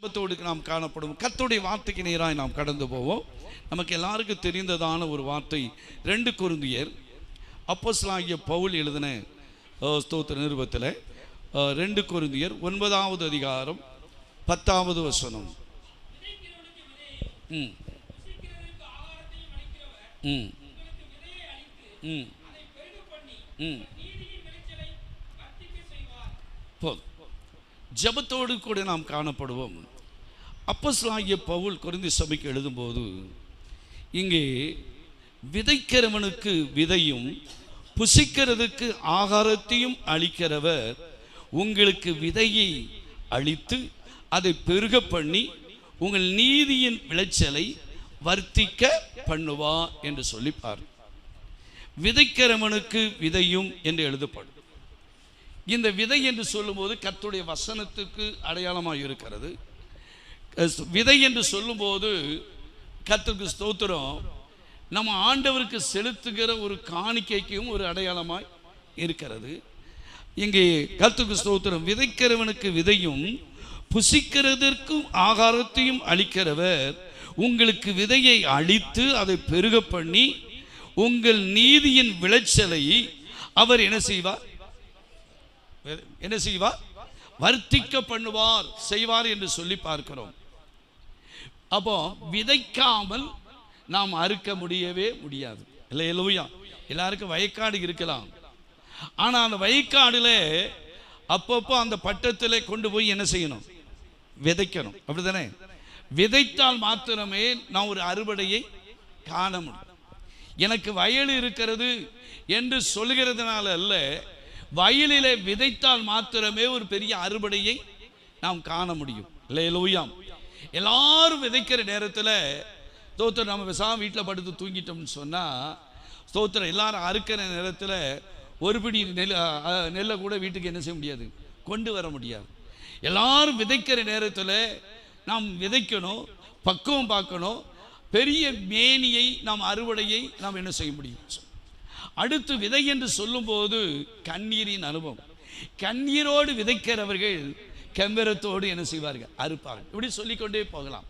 ஜெபத்தோடு நாம் காணப்படும். கர்த்தருடைய வார்த்தைக்கு நேராய் நாம் கடந்து போவோம். நமக்கு எல்லாருக்கும் தெரிந்ததான ஒரு வார்த்தை 2 கொரிந்தியர் அப்போஸ்தலனாகிய பவுல் எழுதின ஸ்தோத்திர நிருபத்தில் 2 கொரிந்தியர் 9வது அதிகாரம் 10வது வசனம். போதும். ஜெபத்தோடு கூட நாம் காணப்படுவோம். அப்போஸ்தலனாகிய பவுல் கொரிந்தி சபைக்கு எழுதும்போது இங்கே விதைக்கிறவனுக்கு விதையும் புசிக்கிறதுக்கு ஆகாரத்தையும் அளிக்கிறவர் உங்களுக்கு விதையை அளித்து அதை பெருக பண்ணி உங்கள் நீதியின் விளைச்சலை வர்த்திக்க பண்ணுவா என்று சொல்லிப்பார். விதைக்கிறவனுக்கு விதையும் என்று எழுதப்படும். இந்த விதை என்று சொல்லும்போது கர்த்தருடைய வசனத்துக்கு அடையாளமாக இருக்கிறது. விதை என்று சொல்லும்போது கர்த்தருக்கு ஸ்தோத்திரம், நம்ம ஆண்டவருக்கு செலுத்துகிற ஒரு காணிக்கைக்கும் ஒரு அடையாளமாய் இருக்கிறது. இங்கே கர்த்தருக்கு ஸ்தோத்திரம், விதைக்கிறவனுக்கு விதையும் புசிக்கிறதற்கும் ஆகாரத்தையும் அளிக்கிறவர் உங்களுக்கு விதையை அளித்து அதை பெருக பண்ணி உங்கள் நீதியின் விளைச்சலை அவர் என்ன செய்வார் வர்த்திக்க பண்ணுவார், செய்வார் என்று சொல்லி பார்க்கிறோம். அப்போ விதைக்காமல் நாம் அறுக்க முடியவே முடியாது. இல்லையா? எல்லாருக்கும் வயக்காடு இருக்கலாம். ஆனால் அந்த வயக்காடுல அப்பப்போ அந்த பட்டத்தில் கொண்டு போய் என்ன செய்யணும்? விதைக்கணும். அப்படித்தானே? விதைத்தால் மாத்திரமே நான் ஒரு அறுவடையை காண முடியும். எனக்கு வயல் இருக்கிறது என்று சொல்கிறதுனால அல்ல, வயலிலே விதைத்தால் மாத்திரமே ஒரு பெரிய அறுவடையை நாம் காண முடியும். இல்லையா? எல்லாரும் விதைக்கிற நேரத்தில் ஸ்தோத்திரம், நம்ம விசாம வீட்டில் படுத்து தூங்கிட்டோம்னு சொன்னால் ஸ்தோத்திரம், எல்லாரும் அறுக்கிற நேரத்தில் ஒரு பிடி நெல்லை கூட வீட்டுக்கு என்ன செய்ய முடியாது, கொண்டு வர முடியாது. எல்லாரும் விதைக்கிற நேரத்தில் நாம் விதைக்கணும், பக்குவம் பார்க்கணும், பெரிய மேனியை நாம் அறுவடையை நாம் என்ன செய்ய முடியும். அடுத்து விதை என்று சொல்லும்போது கண்ணீரின் அனுபவம். கண்ணீரோடு விதைக்கிறவர்கள் கெம்பரத்தோடு என்ன செய்வார்கள்? அறுப்பார்கள். இப்படி சொல்லிக்கொண்டே போகலாம்.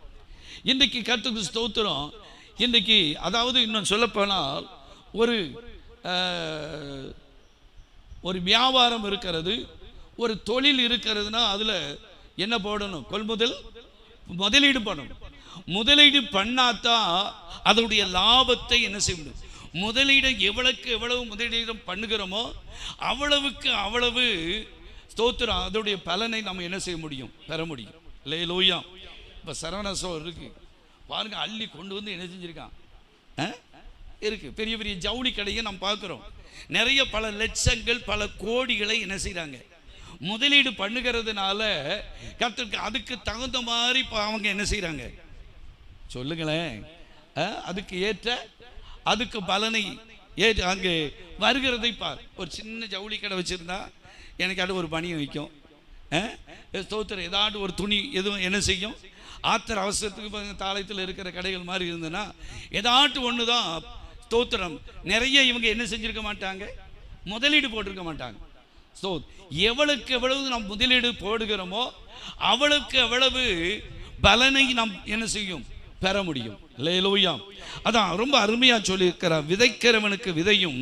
இன்றைக்கு கர்த்தருக்கு ஸ்தோத்திரம், இன்றைக்கு அதாவது இன்னும் சொல்லப்போனால் ஒரு வியாபாரம் இருக்கிறது, ஒரு தொழில் இருக்கிறதுனா அதில் என்ன போடணும்? முதலீடு பண்ணணும். முதலீடு பண்ணாதான் அதனுடைய லாபத்தை என்ன செய்ய முடியும்? முதலீடு எவ்வளவு முதலீடு பண்ணுகிறோமோ அவ்வளவுக்கு அவ்வளவு ஸ்தோத்திரம் அதோடைய பலனை நம்ம என்ன செய்ய முடியும்? பெற முடியும். இல்லையா? இப்போ சரவணசோ இருக்கு பாருங்க, அள்ளி கொண்டு வந்து என்ன செஞ்சிருக்கான் இருக்கு. பெரிய பெரிய ஜவுளி கடையை நம்ம பார்க்குறோம். நிறைய பல லட்சங்கள் பல கோடிகளை என்ன செய்கிறாங்க? முதலீடு பண்ணுகிறதுனால கர்த்தருக்கு அதுக்கு தகுந்த மாதிரி அவங்க என்ன செய்கிறாங்க? சொல்லுங்களேன். அதுக்கு ஏற்ற அதுக்கு பலனை அங்கே வருகிறதை பார். ஒரு சின்ன ஜவுளி கடை வச்சுருந்தா எனக்கு அது ஒரு பணியை வைக்கும். ஸ்தோத்திரம், ஏதாட்டு ஒரு துணி எதுவும் என்ன செய்யும்? ஆத்திர அவசரத்துக்கு தாளத்தில் இருக்கிற கடைகள் மாதிரி இருந்ததுன்னா ஏதாட்டு ஒன்று தான் ஸ்தோத்திரம். நிறைய இவங்க என்ன செஞ்சுருக்க மாட்டாங்க? முதலீடு போட்டிருக்க மாட்டாங்க. ஸோ எவ்வளவுக்கு எவ்வளவு நாம் முதலீடு போடுகிறோமோ அவளுக்கு எவ்வளவு பலனை நாம் என்ன செய்யும்? பெற முடியும். இல்லையா? அதான் ரொம்ப அருமையாக சொல்லியிருக்கிறார். விதைக்கிறவனுக்கு விதையும்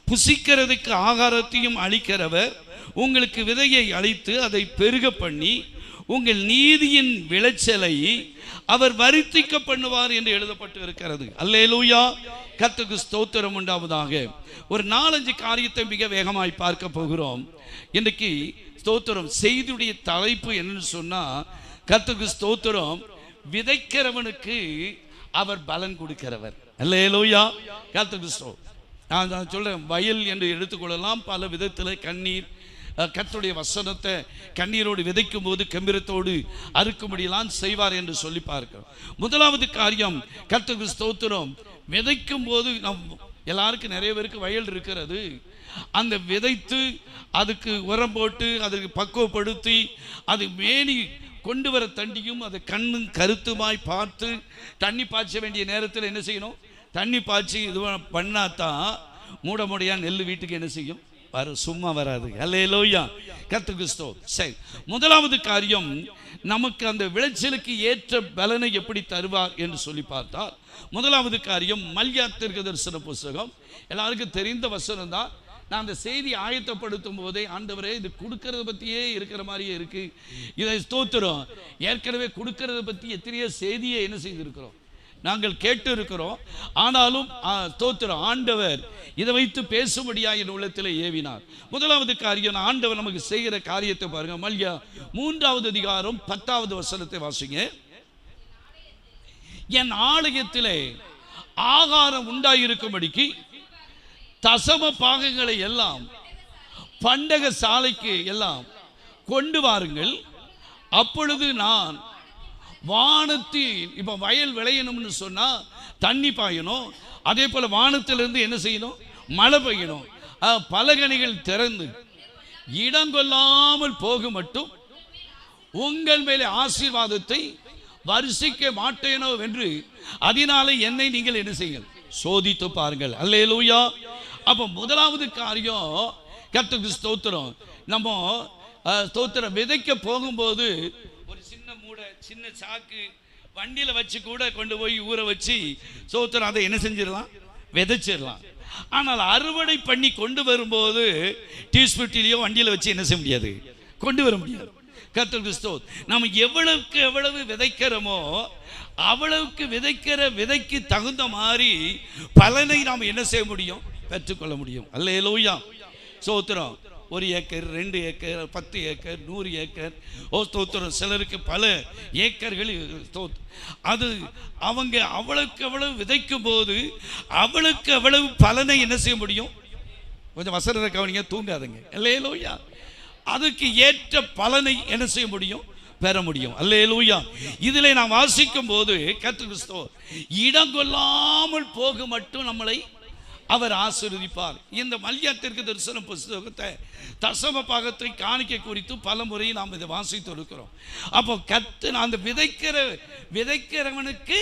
புசிக்கிறதுக்கு ஆகாரத்தையும் அளிக்கிறவர் உங்களுக்கு விதையை அளித்து அதை பெருக பண்ணி உங்கள் நீதியின் விளைச்சலை அவர் வர்த்திக்க பண்ணுவார் என்று எழுதப்பட்டு இருக்கிறது. அல்லேலூயா, கர்த்தருக்கு ஸ்தோத்திரம் உண்டாவதாக. ஒரு 4-5 காரியத்தை மிக வேகமாய் பார்க்க போகிறோம். இன்றைக்கு ஸ்தோத்திரம் செய்தியுடைய தலைப்பு என்னன்னு சொன்னால் கர்த்தருக்கு ஸ்தோத்திரம், விதைக்கிறவனுக்கு அவர் பலன் கொடுக்கிறவர். அல்லேலூயா, கர்த்தருக்கு ஸ்தோத்திரம். நான் சொல்றேன், வயல் என்று எடுத்துக்கொள்ளலாம். பல விதத்தில் கண்ணீர், கர்த்தருடைய வசனத்தை கண்ணீரோடு விதைக்கும் போது கம்பீரத்தோடு அறுக்கும்படியெல்லாம் செய்வார் என்று சொல்லி பார்க்கிறோம். முதலாவது காரியம், கர்த்தருக்கு ஸ்தோத்திரம், விதைக்கும் போது நம் எல்லாருக்கும் நிறைய பேருக்கு வயல் இருக்கிறது. அந்த விதைத்து அதுக்கு உரம் போட்டு அதற்கு பக்குவப்படுத்தி அது மேனி கொண்டு வர தண்டியும் அதை கண்ணும் கருத்துமாய் பார்த்து தண்ணி பாய்ச்ச வேண்டிய நேரத்தில் என்ன செய்யணும்? தண்ணி பாய்ச்சி இது பண்ணாதான் மூட மூடையாக நெல் வீட்டுக்கு என்ன செய்யும்? சும்மா வராது. அல்லேலூயா, கர்த்தருக்கு ஸ்தோத்திரம். சரி, முதலாவது காரியம், நமக்கு அந்த விளைச்சலுக்கு ஏற்ற பலனை எப்படி தருவார் என்று சொல்லி பார்த்தால், முதலாவது காரியம் மல்கியா தீர்க்கதரிசன புஸ்தகம். எல்லாருக்கும் தெரிந்த வசனம் தான். நான் அந்த செய்தி ஆயத்தப்படுத்தும் போதே, ஆண்டவரே இது கொடுக்கறத பற்றியே இருக்கிற மாதிரியே இருக்கு, இதை ஸ்தோத்திரம். ஏற்கனவே கொடுக்கறத பற்றி எத்தனையோ செய்தியை என்ன செய்திருக்கிறோம், நாங்கள் கேட்டு இருக்கிறோம். ஆனாலும் ஸ்தோத்திரம், ஆண்டவர் இதை வைத்து பேசும்படியாக என் உள்ளத்தில் ஏவினார். முதலாவது காரியம், ஆண்டவர் நமக்கு செய்கிற காரியத்தை பாருங்க. மல்கியா 3வது அதிகாரம் 10வது வசனத்தை வாசிங்க. என் ஆலயத்திலே ஆகாரம் உண்டாயிருக்கும்படிக்கு தசம பாகங்களை எல்லாம் பண்டக சாலைக்கு எல்லாம் கொண்டு வாருங்கள். அப்பொழுது நான் வானத்தில், இப்போ வயல் விளையணும்னு சொன்னால் தண்ணி பாயணும், அதே போல் வானத்திலிருந்து என்ன செய்யணும், மழை பெய்யணும். பலகணிகள் திறந்து இடங்கொள்ளாமல் போக மட்டும் உங்கள் மேலே ஆசீர்வாதத்தை வருஷிக்க மாட்டேனோ என்று அதனாலே என்னை நீங்கள் என்ன செய்யுங்கள், சோதித்து பாருங்கள். அல்லேலூயா. அப்போ முதலாவது காரியம், கர்த்தருக்கு ஸ்தோத்திரம், நம்ம ஸ்தோத்திரம் விதைக்க போகும்போது ஒரு சின்ன மூடை, சின்ன சாக்கு வண்டியில் வச்சு கூட கொண்டு போய் ஊற வச்சு ஸ்தோத்திரம் அதை என்ன செஞ்சிடலாம், விதைச்சிடலாம். ஆனால் அறுவடை பண்ணி கொண்டு வரும்போது டீஸ்பிட்டிலையோ வண்டியில் வச்சு என்ன செய்ய முடியாது, கொண்டு வர முடியாது. கர்த்தருக்கு ஸ்தோத்திரம். நம்ம எவ்வளவுக்கு எவ்வளவு விதைக்கிறோமோ அவ்வளவுக்கு விதைக்கிற விதைக்கு தகுந்த மாதிரி பலனை நாம் என்ன செய்ய முடியும், பெற்றுக்கொள்ள முடியும். அல்லேலூயா, ஸ்தோத்திரம். 1 ஏக்கர், 2 ஏக்கர், 10 ஏக்கர், 100 ஏக்கர், ஸ்தோத்திரம். சிலருக்கு பல ஏக்கர்கள். அது அவங்க அவ்வளவுக்கு அவ்வளவு விதைக்கும் போது அவளுக்கு அவ்வளவு பலனை என்ன செய்ய முடியும். கொஞ்சம் வசனத்தை கவனிங்க, தூங்காதுங்க. அல்லேலூயா. அதுக்கு ஏற்ற பலனை என்ன செய்ய முடியும், பெற முடியும். அல்லேலூயா. இதிலே நாம் வாசிக்கும் போது கர்த்தருக்கு ஸ்தோத்திரம், இடங்கொள்ளாமல் போக மட்டும் நம்மளை அவர் ஆசீர்வதிப்பார். இந்த மல்கியா தீர்க்கதரிசன புஸ்தகத்தை தசம பாகத்தை காணிக்கை குறித்து பல முறை நாம் இதை வாசித்து இருக்கிறோம். அப்போ கர்த்தர் அந்த விதைக்கிறவனுக்கு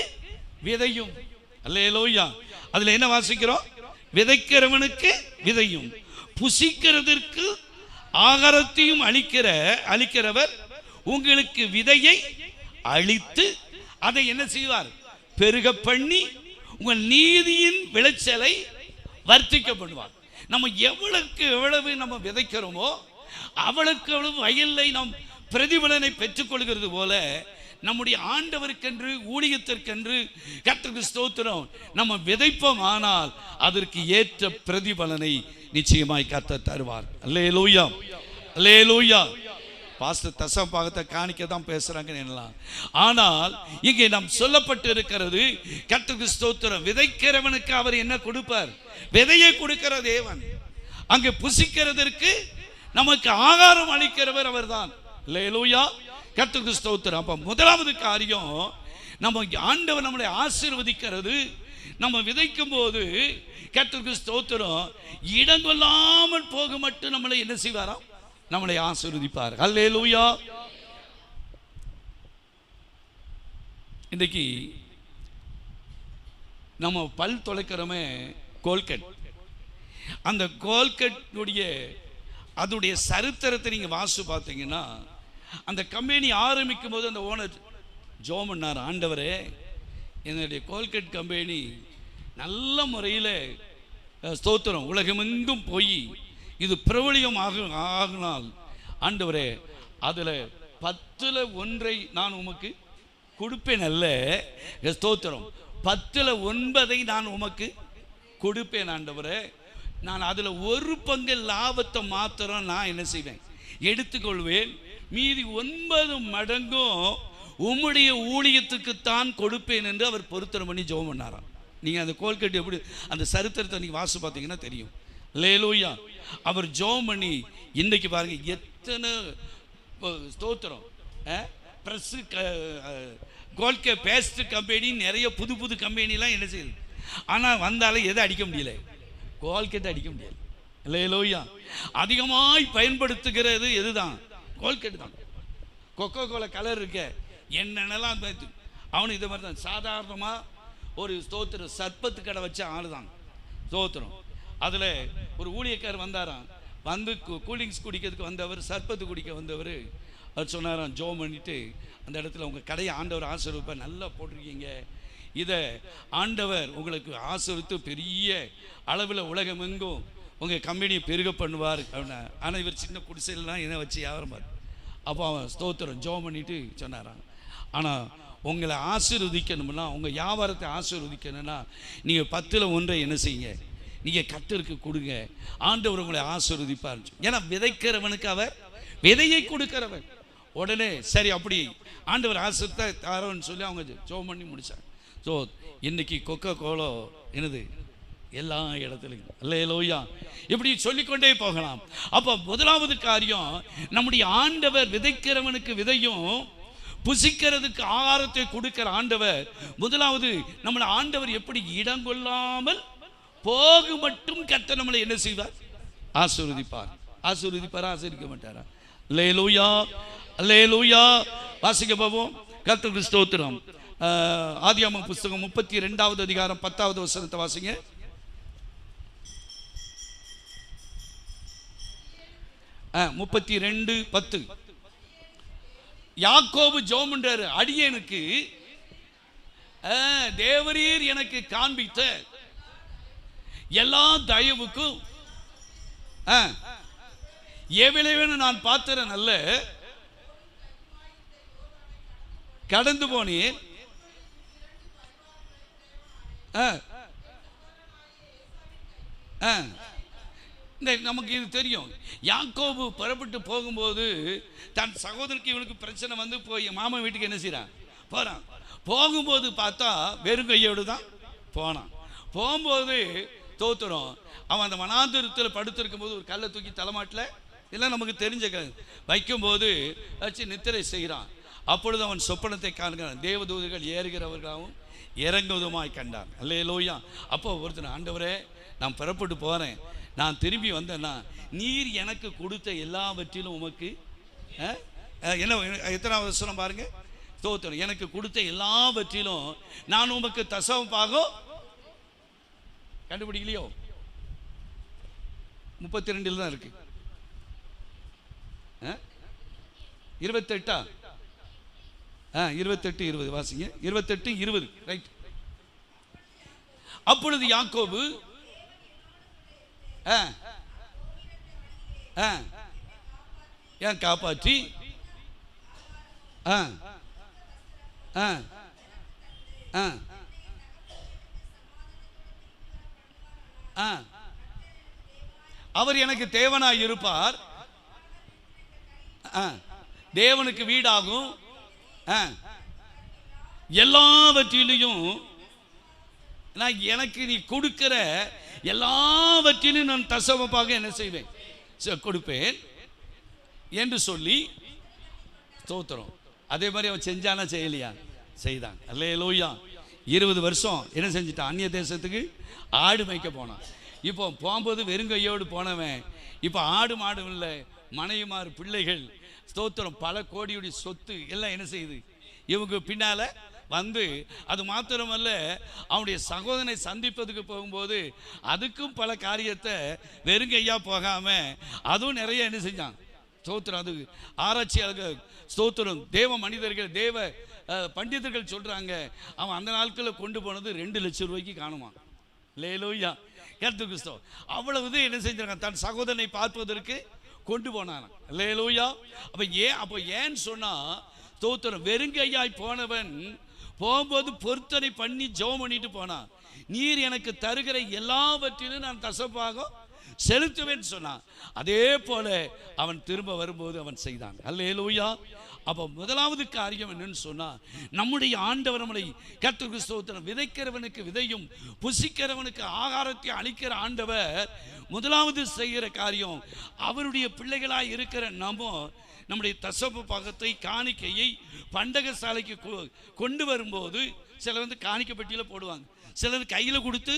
விதையும். அல்லேலூயா. அதுல என்ன வாசிக்கிறோம், விதைக்கிறவனுக்கு விதையும் புசிக்கிறதற்கு ஆகாரத்தையும் அளிக்கிறவர் உங்களுக்கு விதையை அளித்து அதை என்ன செய்வார், பெருக பண்ணி உங்கள் நீதியின் விளைச்சலை வர்த்திக்க பண்ணுவார். நம்ம எவ்வளவுக்கு எவ்வளவு நம்ம விதைக்கிறோமோ அவளுக்கு அவ்வளவு வயலை நாம் பிரதிபலனை பெற்றுக்கொள்கிறது போல நம்முடைய ஆண்டவருக்கென்று ஊழியத்திற்கென்று கர்த்தருக்கு ஸ்தோத்திரம் நம்ம விதைப்போம். ஆனால் அதற்கு ஏற்ற பிரதிபலனை நிச்சயமாய் கர்த்தர் தருவார். அல்லேலூயா, அல்லேலூயா. பாஸ்டர் தசம பாகத்தை காணிக்க தான் பேசுறாங்க என்னலாம். ஆனால் இங்கே நாம் சொல்லப்பட்டு இருக்கிறது, கர்த்தருக்கு ஸ்தோத்திரம், விதைக்கிறவனுக்கு அவர் என்ன கொடுப்பார், விதையை கொடுக்கிற தேவன். அங்கே புசிக்கிறதற்கு நமக்கு ஆகாரம் அளிக்கிறவர் அவர்தான். அல்லேலூயா, கர்த்தருக்கு ஸ்தோத்திரம். அப்ப முதலாவது காரியம், நம்ம ஆண்டவர் நம்மளை ஆசீர்வதிக்கிறது. நம்ம விதைக்கும் போது கர்த்தருக்கு ஸ்தோத்திரம், இடங்கொள்ளாமல் போக மட்டும் நம்மளை என்ன செய்வாராம், நம்மளை ஆசீர்வதிப்பார். அல்லேலூயா. இன்றைக்கு நம்ம பல் துளைக்கிறோமே கோல்கட், அந்த கோல்கட்டுடைய அதோடைய சரித்திரத்தை நீங்கள் வாசி பார்த்தீங்கன்னா, அந்த கம்பெனி ஆரம்பிக்கும் போது அந்த ஓனர் ஜோம் பண்ணார், ஆண்டவரே என்னுடைய கோல்கட் கம்பெனி நல்ல முறையில் ஸ்தோத்திரம் உலகமெங்கும் போய் இது பிரபலியம் ஆகினால் ஆண்டவரே அதில் 10ல் 1 நான் உமக்கு கொடுப்பேன். அல்ல ஸ்தோத்திரம், 10ல் 9 நான் உமக்கு கொடுப்பேன் ஆண்டவரே. நான் அதில் 1 பங்கு லாபத்தை மாத்திரம் நான் என்ன செய்வேன், எடுத்துக்கொள்வேன். மீதி 9 மடங்கும் உம்முடைய ஊழியத்துக்குத்தான் கொடுப்பேன் என்று அவர் பொருத்தனை பண்ணி ஜெபம் பண்ணாராம். நீங்கள் அந்த கோல்கட்டு எப்படி அந்த சரித்திரத்தை நீங்கள் வாசி பார்த்தீங்கன்னா தெரியும். அல்லேலூயா. அவர் ஜெபம் பண்ணி இன்றைக்கு பாருங்க எத்தனை ஸ்தோத்திரம், ப்ரெஸ்ஸு கோல்கே பேஸ்ட் கம்பெனி நிறைய புது புது கம்பெனிலாம் என்ன செய்யுது. ஆனால் வந்தாலும் எதை அடிக்க முடியல, கோல்கெட் அடிக்க முடியல. அல்லேலூயா. அதிகமாய் பயன்படுத்துகிறது எதுதான், கோல்கெட் தான். கொக்கோ கோலா கலர் இருக்க என்னென்னலாம் அவனு இதை மாதிரி தான். சாதாரணமாக ஒரு ஸ்தோத்திரம் சர்பத்து கடை வச்ச ஆள் தான் ஸ்தோத்திரம். அதில் ஒரு ஊழியக்கார் வந்தாராம், வந்து கூலிங்ஸ் குடிக்கிறதுக்கு வந்தவர், சர்பத்து குடிக்க வந்தவர், அவர் சொன்னாராம், ஜோம் பண்ணிட்டு அந்த இடத்துல உங்கள் கடையை ஆண்டவர் ஆசீர்வதிப்பார், நல்லா போட்டிருக்கீங்க, இதை ஆண்டவர் உங்களுக்கு ஆசீர்வித்து பெரிய அளவில் உலகமெங்கும் உங்கள் கம்பெனியை பெருக பண்ணுவார் அப்படின்னா. ஆனால் இவர் சின்ன குடிசைலாம் என்ன வச்சு வியாபாரம். அப்போ அவன் ஸ்தோத்திரம் ஜோம் பண்ணிட்டு சொன்னாரான், ஆனால் உங்களை ஆசீர்வதிக்கணும்னா, உங்கள் வியாபாரத்தை ஆசீர்வதிக்கணும்னா நீங்கள் 10ல் 1 என்ன செய்யுங்க, நீங்கள் கர்த்தருக்கு கொடுங்க, ஆண்டவர் உங்களை ஆசீர்வதிப்பார். ஏன்னா விதைக்கிறவனுக்கு அவர் விதையை கொடுக்கிறவர். உடனே சரி அப்படி ஆண்டவர் ஆசீர்வதித்தா தாரோன்னு சொல்லி அவங்க ஜோம் பண்ணி முடிச்சாங்க. ஸோ இன்னைக்கு கொக்கோ கோலோ என்னது எல்லா இடத்துலையும் அல்லேலூயா இப்படி சொல்லிக்கொண்டே போகலாம். அப்போ முதலாவது காரியம், நம்முடைய ஆண்டவர் விதைக்கிறவனுக்கு விதையும் புசிக்கிறதுக்கு ஆகாரத்தை கொடுக்கிற ஆண்டவர். முதலாவது நம்மளை ஆண்டவர் எப்படி இடம் கொள்ளாமல் போகு மட்டும் கர்த்தர் நம்மளை என்ன செய்வார், ஆசீர்வதிப்பார். ஆசீர்வதிப்பாரா, ஆசீர்வதிக்க மாட்டாரா? அல்லேலூயா அல்லேலூயா. வாசிக்க போவோம். கர்த்தருக்கு ஸ்தோத்திரம். ஆதியாகமம் புஸ்தகம் 32வது அதிகாரம் 10வது வசனத்தை வாசிங்க. ஆ 32:10. யாக்கோபு ஜெபம் பண்றாரு, அடியேனுக்கு தேவரீர் எனக்கு காண்பித்த எல்லா தயவுக்கும் எவ்வளவு நான் பார்த்திறேன் அல்ல, கடந்து போனேன். நமக்கு இது தெரியும். யாக்கோபு புறப்பட்டு போகும்போது தன் சகோதரருக்கு இவனுக்கு பிரச்சனை வந்து போய் மாமன் வீட்டுக்கு என்ன செய்யறான், போறான். போகும்போது பார்த்தா வெறும் கையோடு தான் போனான். போகும்போது தோத்துறோம், அவன் அந்த வனாந்திரத்தில் படுத்திருக்கும் போது ஒரு கல்லை தூக்கி தலைமாட்டில் இதெல்லாம் நமக்கு தெரிஞ்ச வைக்கும்போது வச்சு நித்திரை செய்கிறான். அப்பொழுது அவன் சொப்பனத்தை காண்கிறான், தேவதூதர்கள் ஏறுகிறவர்களாகவும் இறங்குவதுமாய் கண்டான். அல்லேலூயா. அப்போ ஒருத்தர், ஆண்டவரே நான் புறப்பட்டு போகிறேன், நான் திரும்பி வந்தேன்னா நீர் எனக்கு கொடுத்த எல்லாவற்றிலும் உமக்கு என்ன, எத்தனாவது வசனம் பாருங்க, ஸ்தோத்திரம், எனக்கு கொடுத்த எல்லாவற்றிலும் நான் உமக்கு தசமபாகம் கண்டுபிடிக்கலையோ, 32 தான் இருக்கு. 28 28:20 வாசிங்க. 28:20 ரைட். அப்பொழுது யாக்கோபு ஏன் காப்பாற்றி அவர் எனக்கு தேவனாய் இருப்பார், தேவனுக்கு வீடாகும், எல்லாவற்றிலையும் நான் எனக்கு நீ கொடுக்கிற எல்லாவற்றிலும் நான் தசமபாகம் என்ன செய்வேன், கொடுப்பேன் என்று சொல்லி ஸ்தோத்திரம். அதே மாதிரி அவன் செஞ்சானா செய்யலையா, செய்தான். அல்லேலூயா. 20 வருஷம் என்ன செஞ்சிட்டான், அந்நிய தேசத்துக்கு ஆடு மேய்க்க போனான். இப்போ போகும்போது வெறுங்கையோடு போனவன் இப்போ ஆடு மாடு இல்லை, மனைவிமார் பிள்ளைகள், ஸ்தோத்திரம், பல கோடியுடைய சொத்து எல்லாம் என்ன செய்யுது இவங்க பின்னால வந்து. அது மாத்திரமல்ல, அவனுடைய சகோதரனை சந்திப்பதுக்கு போகும்போது அதுக்கும் பல காரியத்தை வெறுங்கையா போகாம அதுவும் நிறைய என்ன செஞ்சான், ஸ்தோத்திரம். அது ஆராய்ச்சியாளர்கள், ஸ்தோத்திரம், தேவ மனிதர்கள், தேவ பண்டிதர்கள் சொல்றாங்க, அவன் அந்த நாட்களில் கொண்டு போனது 2 லட்சம் ரூபாய்க்கு காணுமா. லேலூயா. கிறிஸ்தோ அவ்வளவு என்ன செஞ்சிருக்கான், தன் சகோதரனை பார்ப்பதற்கு கொண்டு போனான். லேலூயா. அப்போ ஏன்னு சொன்னா, ஸ்தோத்திரம், வெறுங்கையாய் போனவன் போகும்போது பொருத்தனை பண்ணி ஜெபம் பண்ணிட்டு போனான். நீர் எனக்கு தருகிற எல்லாவற்றிலும் நான் தசமபாகம் செலுத்துவேன்னு சொன்னான். அதே போல அவன் திரும்ப வரும்போது அவன் செய்தான். அல்லேலூயா. அப்போ முதலாவது காரியம் என்னன்னு சொன்னா, நம்முடைய ஆண்டவர் நம்மளை கர்த்தருக்கு ஸ்தோத்திரம், விதைக்கிறவனுக்கு விதையும் புசிக்கிறவனுக்கு ஆகாரத்தை அளிக்கிற ஆண்டவர் முதலாவது செய்கிற காரியம், அவருடைய பிள்ளைகளாய் இருக்கிற நம்முடைய தசம பாகத்தை, காணிக்கையை பண்டக சாலைக்கு கொண்டு வரும்போது சிலர் காணிக்கை பெட்டியில் போடுவாங்க, சிலர் கையில் கொடுத்து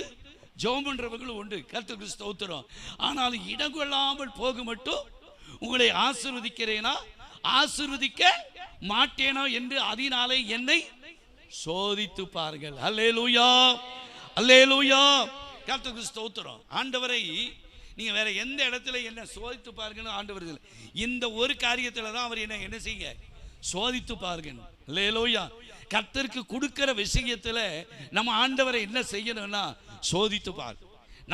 ஜெபம் பண்றவர்கள் உண்டு. கர்த்தருக்கு ஸ்தோத்திரம். ஆனால் இடம் கொள்ளாமல் போக மட்டும் உங்களை ஆசீர்வதிக்கிறேனா ஆசீர்வதிக்க மாட்டேனோ என்று அதனாலே என்னை சோதித்து பாருங்கள். அல்லேலூயா அல்லேலூயா. கர்த்தருக்கு ஸ்தோத்திரம். ஆண்டவரை நீங்கள் வேற எந்த இடத்துல என்ன சோதித்து பாருங்கன்னு ஆண்டவர் இல்லை. இந்த ஒரு காரியத்தில் தான் அவர் என்ன செய்யுங்க, சோதித்து பாருங்க. அல்லேலூயா. கர்த்தருக்கு கொடுக்கிற விஷயத்தில் நம்ம ஆண்டவரை என்ன செய்யணும்னா சோதித்து பார்.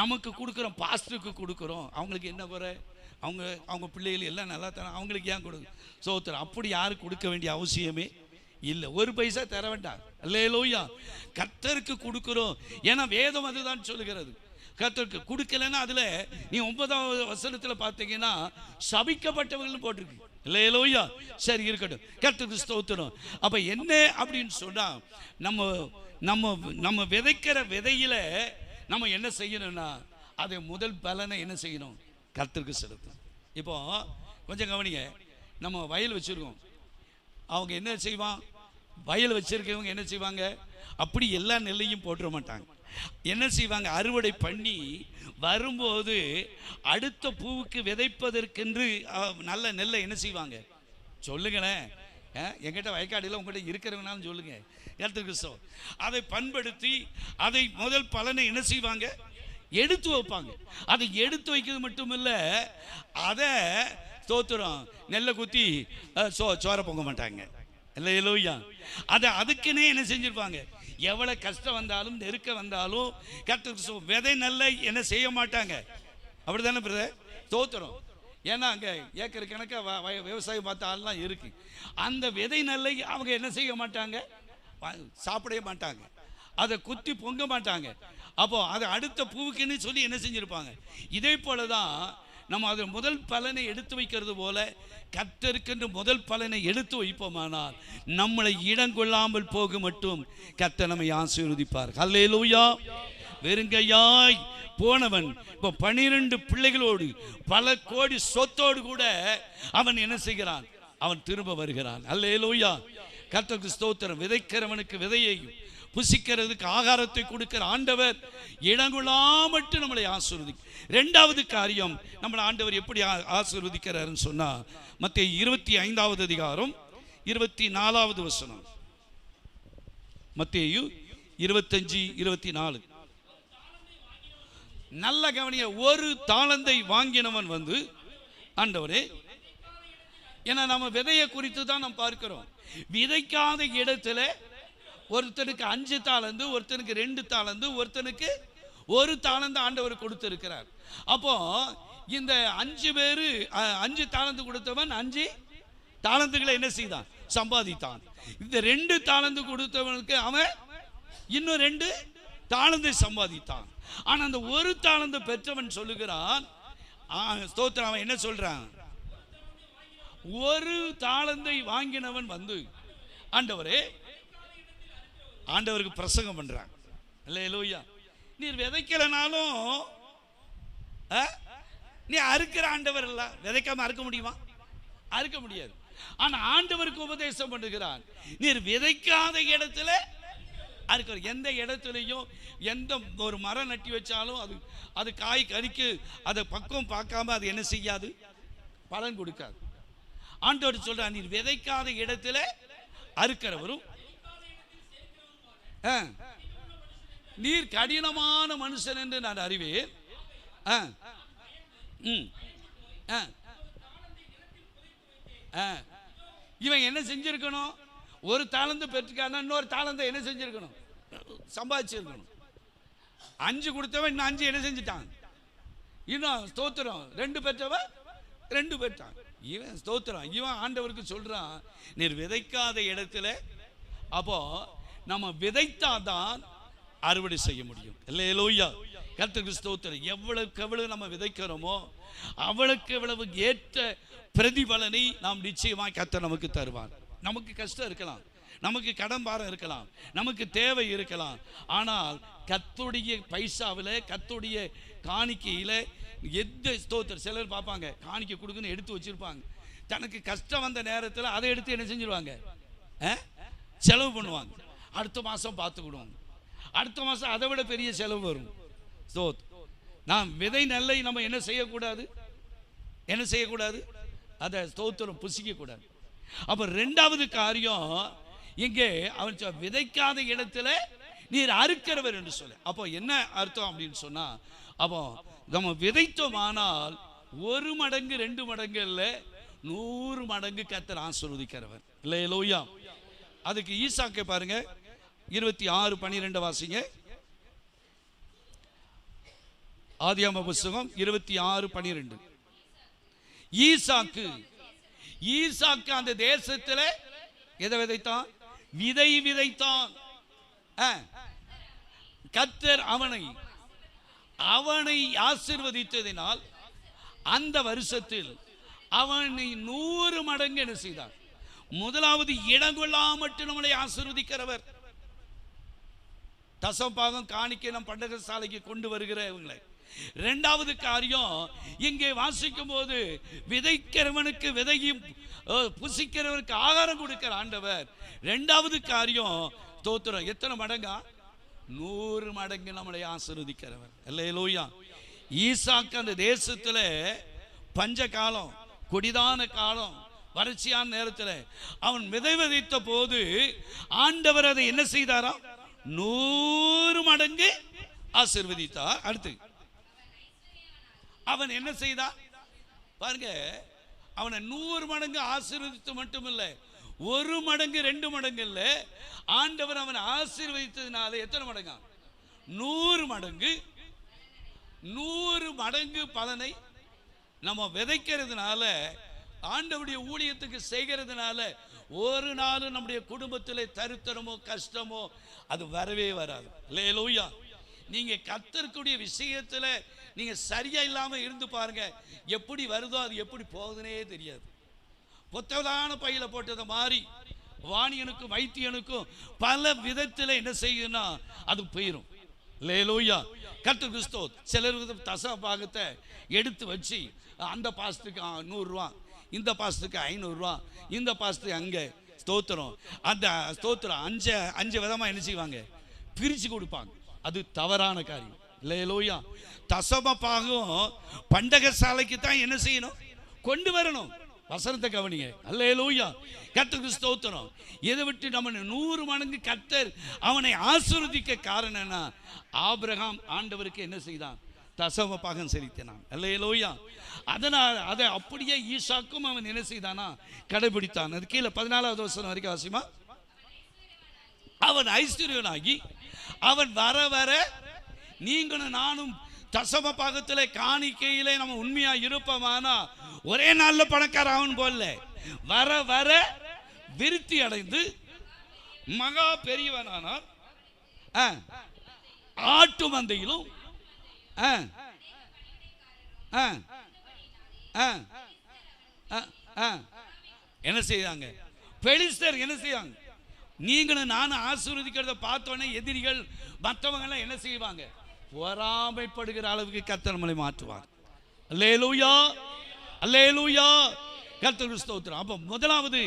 நமக்கு கொடுக்குறோம், பாஸ்டருக்கு கொடுக்குறோம், அவங்களுக்கு என்ன குறை, அவங்க பிள்ளைகள் எல்லாம் நல்லா தர, அவங்களுக்கு ஏன் கொடுக்கும் சோத்திரம்? அப்படி யாருக்கு கொடுக்க வேண்டிய அவசியமே இல்லை. ஒரு பைசா தர வேண்டாம். அல்லேலூயா. கர்த்தருக்கு கொடுக்குறோம். ஏன்னா வேதம் அதுதான் சொல்லுகிறது. கர்த்தருக்கு கொடுக்கலன்னா அதில் நீ 9வது வசனத்தில் பார்த்தீங்கன்னா சபிக்கப்பட்டவர்கள் போட்டிருக்கு. அல்லேலூயா. சரி, இருக்கட்டும், கர்த்தருக்கு ஸ்தோத்திரம். அப்போ என்ன அப்படின்னு சொன்னால் நம்ம நம்ம நம்ம விதைக்கிற விதையில நம்ம என்ன செய்யணும்னா அதை முதல் பலனை என்ன செய்யணும், கர்த்தருக்கு செலுத்தணும். இப்போ கொஞ்சம் கவனிங்க. நம்ம வயல் வச்சுருக்கோம். அவங்க என்ன செய்வான், வயல் வச்சிருக்கவங்க என்ன செய்வாங்க, அப்படி எல்லா நெல்லையும் போட்டுற மாட்டாங்க. என்ன செய்வாங்க, அறுவடை பண்ணி வரும்போது அடுத்த பூவுக்கு விதைப்பதற்கென்று நல்ல நெல்லை என்ன செய்வாங்க சொல்லுங்களேன். என்கிட்ட வயக்காடியில் உங்கள்கிட்ட இருக்கிறவனாலும் சொல்லுங்க. கர்த்தருக்கு அதை பண்படுத்தி அதை முதல் பலனை என்ன செய்வாங்க, எடுத்து வைப்பாங்க. அதை எடுத்து வைக்கிறது மட்டும் இல்லை, அதை ஸ்தோத்திரம் நெல்லை குத்தி சோற பொங்க மாட்டாங்க. அல்லேலூயா. அதை அதுக்குன்னே என்ன செஞ்சிருப்பாங்க, எவ்வளோ கஷ்டம் வந்தாலும் நெருக்க வந்தாலும் கர்த்தருக்கு விதை நெல்லை என்ன செய்ய மாட்டாங்க. அப்படி தானே பிரதர்? ஸ்தோத்திரம். ஏன்னா அங்கே ஏக்கர் கணக்காக விவசாயம் பார்த்த ஆள்லாம் இருக்கு. அந்த விதை நெல்லை அவங்க என்ன செய்ய மாட்டாங்க, சாப்பிடவே மாட்டாங்க, அதை குத்தி பொங்க மாட்டாங்க. அப்போ அதை அடுத்த பூவுக்குன்னு சொல்லி என்ன செஞ்சிருப்பாங்க. இதே போல தான் நம்ம அதை முதல் பலனை எடுத்து வைக்கிறது போல கர்த்தருக்கென்று முதல் பலனை எடுத்து வைப்போமானால் நம்மளை இடங்கொள்ளாமல் போக மட்டும் கர்த்தர் நம்மை ஆசீர்வதிப்பார். அல்லேலூயா. வெறுங்கையாய் போனவன் இப்போ 12 பிள்ளைகளோடு பல கோடி சொத்தோடு கூட அவன் என்ன செய்கிறான், அவன் திரும்ப வருகிறான். அல்லேலூயா. கர்த்தருக்கு ஸ்தோத்திரம். விதைக்கிறவனுக்கு விதையையும் புசிக்கிறதுக்கு ஆகாரத்தை கொடுக்கிற ஆண்டவர் இடங்கொள்ளாமட்டு நம்மளை ஆசீர்வதிக்க. 2வது காரியம் நம்மளை ஆண்டவர் எப்படி ஆசீர்வதிக்கிறாருன்னு சொன்னா மத்தேயு 25வது அதிகாரம் 24வது வசனம். மத்தேயு 25:24. நல்ல கவனிய. ஒரு தாளந்தை வாங்கினவன் வந்து ஆண்டவரே, ஏன்னா நம்ம விதையை குறித்து தான் நாம் பார்க்கிறோம். விதைக்காத இடத்துல ஒருத்தனுக்கு 5 தாளந்து, ஒருத்தனுக்கு 2 தாளந்து, ஒருத்தனுக்கு 1 தாளந்து ஆண்டவர் கொடுத்திருக்கிறார். அப்போ இந்த 5 பேரு 5 தாளந்து கொடுத்தவன் 5 தாளந்துகளை என்ன செய்தான், சம்பாதித்தான். இந்த 2 தாளந்து கொடுத்தவனுக்கு அவன் இன்னும் 2 தாளந்தை சம்பாதித்தான். ஆனா அந்த 1 தாளந்து பெற்றவன் சொல்லுகிறான், ஸ்தோத்திரம், அவன் என்ன சொல்றான், 1 தாளந்தை வாங்கினவன் வந்து ஆண்டவரே, ஆண்டவருக்கு பிரசங்கம் பண்றாங்க. அல்லேலூயா. நீர் விதைக்கலனாலும் நீ அறுக்கிற ஆண்டவர் இல்ல. விதைக்காம அறுக்க முடியுமா? அறுக்க முடியாது. ஆனா ஆண்டவருக்கு உபதேசம் பண்ணுகிறான், நீர் விதைக்காத இடத்துல அறுக்கிற. எந்த இடத்துலையும் எந்த ஒரு மரம் நட்டி வச்சாலும் அது காய் கறிக்கு அதை பக்குவம் பார்க்காம அது என்ன செய்யாது, பலன் கொடுக்காது. ஆண்டவர் சொல்றான், நீர் விதைக்காத இடத்துல அறுக்கிறவரும் நீர் கடினமான மனுஷன் என்று நான் அறிவேன். இவன் என்ன செஞ்சிருக்கணும், 1 தாளந்து பெற்றுக்கான இன்னொரு தாளந்தை என்ன செஞ்சிருக்கணும், சம்பாதிச்சிருக்கணும். 5 கொடுத்தவன் இன்னும் 5 என்ன செஞ்சிட்டான், இன்னும் ஸ்தோத்திரம் 2 பெற்றவன் 2 பெற்றான். இவன் ஸ்தோத்திரம், இவன் ஆண்டவருக்கு சொல்றான், நீர் விதைக்காத இடத்துல. அப்போ நம்ம விதைத்தாதான் அறுவடை செய்ய முடியும். அல்லேலூயா. கர்த்தருக்கு ஸ்தோத்திரம். எவ்வளவுக்கு எவ்வளவு நம்ம விதைக்கிறோமோ அவளுக்கு எவ்வளவு ஏற்ற பிரதிபலனை நாம் நிச்சயமாக கர்த்தர் நமக்கு தருவார். நமக்கு கஷ்டம் இருக்கலாம், நமக்கு கடன் பாரம் இருக்கலாம், நமக்கு தேவை இருக்கலாம். ஆனால் கர்த்தருடைய பைசாவில், கர்த்தருடைய காணிக்கையில் எந்த ஸ்தோத்திரம், சிலர் பார்ப்பாங்க காணிக்கை கொடுக்குன்னு எடுத்து வச்சிருப்பாங்க. தனக்கு கஷ்டம் வந்த நேரத்தில் அதை எடுத்து என்ன செஞ்சிருவாங்க, செலவு பண்ணுவாங்க. அடுத்த மாதம் பார்த்துக்கிடுவோம், அடுத்த மாதம் அதை விட பெரிய செலவு வரும். நாம் விதை நெல்லை நம்ம என்ன செய்யக்கூடாது, என்ன செய்யக்கூடாது, அதை ஸ்தோத்திரம் புசிக்க கூடாது. அப்ப 2வது காரியம் இங்கே அவன் விதைக்காத இடத்துல நீர் அறுக்கிறவர் என்று சொல்ல. அப்போ என்ன அர்த்தம் அப்படின்னு சொன்னா, அப்போ நம்ம விதைத்தோமானால் 1 மடங்கு 2 மடங்கு இல்லை, 100 மடங்கு கர்த்தர் ஆசீர்வதிக்கிறவர். அல்லேலூயா. அதுக்கு ஈசாக்கை பாருங்க, 26:12 வாசிங்க. ஆதியாகம புத்தகம் 26:12. ஈசாக்கு அந்த தேசத்தில் எதை விதைத்தான்? விதை விதைத்தான். கர்த்தர் அவனை ஆசீர்வதித்ததினால் அந்த வருஷத்தில் அவனை 100 மடங்கு என்ன செய்தார்? முதலாவது இடங்கொள்ளாமட்டு நம்மளை ஆசீர்வதிக்கிறவர். தசமபாகம் காணிக்கை நம் பண்டக சாலைக்கு கொண்டு வருகிறவங்களை. 2வது காரியம், இங்கே வாசிக்கும் போது விதைக்கிறவனுக்கு விதையும் புசிக்கிறவனுக்கு ஆகாரம் கொடுக்கிற ஆண்டவர். 2வது காரியம் ஸ்தோத்திரம். எத்தனை மடங்கா? 100 மடங்கு நம்மளை ஆசீர்வதிக்கிறவர். அல்லேலூயா. ஈசாக்கு அந்த தேசத்தில் பஞ்ச காலம், கொடிதான காலம், வறட்சியான நேரத்தில் அவன் விதைத்த போது ஆண்டவர் அதை என்ன செய்தாரா? 100 மடங்கு ஆசீர்வதித்தார். அடுத்து அவன் என்ன செய்தான் பாருங்க, அவனை 100 மடங்கு ஆசீர்வதித்து மட்டுமில்லை, 1 மடங்கு 2 மடங்கு இல்லை, ஆண்டவர் அவனை ஆசீர்வதித்ததுனால எத்தனை மடங்கா? 100 மடங்கு. 100 மடங்கு பலனை நம்ம விதைக்கிறதுனால, ஆண்டவருடைய ஊழியத்துக்கு செய்கிறதுனால ஒரு நாள் நம்முடைய குடும்பத்தில் தருத்தரமோ கஷ்டமோ அது வரவே வராது. அல்லேலூயா. நீங்க கர்த்தருடைய விஷயத்தில் நீங்க சரியா இல்லாம இருந்து பாருங்க, எப்படி வருதோ அது எப்படி போகுதுன்னே தெரியாது. பொத்தவதான பையில போட்டதை மாதிரி வாணியனுக்கும் வைத்தியனுக்கும் பல விதத்தில் என்ன செய்யும்னா அது போயிடும். அல்லேலூயா. கர்த்தர் கிறிஸ்து சிலர் தசம பாகத்தை எடுத்து வச்சு அந்த பாசத்துக்கு 100 ரூபா, இந்த பாசத்துக்கு 500 ரூபா, இந்த பாசத்துக்கு அங்கே ஸ்தோத்திரம், அந்த ஸ்தோத்திரம் 5 விதமாக என்ன செய்வாங்க? பிரித்து கொடுப்பாங்க. அது தவறான காரியம். அல்லேலூயா. தசம பாகம் பண்டக சாலைக்கு தான் என்ன செய்யணும்? கொண்டு வரணும். வசனத்தை கவனிங்க. அல்லேலூயா. கர்த்தருக்கு ஸ்தோத்திரம். இதை விட்டு நம்ம 100 மடங்கு கர்த்தர் அவனை ஆசீர்வதிக்க காரணம்னா, ஆபிரகாம் ஆண்டவருக்கு என்ன செய்தான்? தசம பாகம் செலுத்தினான். அல்லேலூயா. அதனால் அதை அப்படியே ஈசாக்கும் அவன் என்ன செய்தானா? கடைபிடித்தான். அது கீழே 14வது வசனம் வரைக்கும் வாசிமா. அவன் ஐஸ்வர்யனாகி அவன் வர வர நீங்களும் நானும் தசம பாகத்தில் காணிக்கையிலே நம்ம உண்மையா இருப்போமானா ஒரே நாள்ல பணக்கார அவன் போல வர வர விருத்தி அடைந்து மகா பெரியவனானார். ஆட்டு மந்தையிலும் என்ன செய்தாங்க? பெலிஸ்தர் என்ன செய்வாங்க? நீங்களும் நானும் ஆசீர்வதிக்கிறத பார்த்தோன்னே எதிரிகள் மற்றவங்க என்ன செய்வாங்க? பொறாமைப்படுகிற அளவுக்கு கர்த்தர் நம்மளை மாற்றுவார். அல்லேலூயா. அல்லேலூயா. கர்த்தருக்கு ஸ்தோத்திரம். அப்போ முதலாவது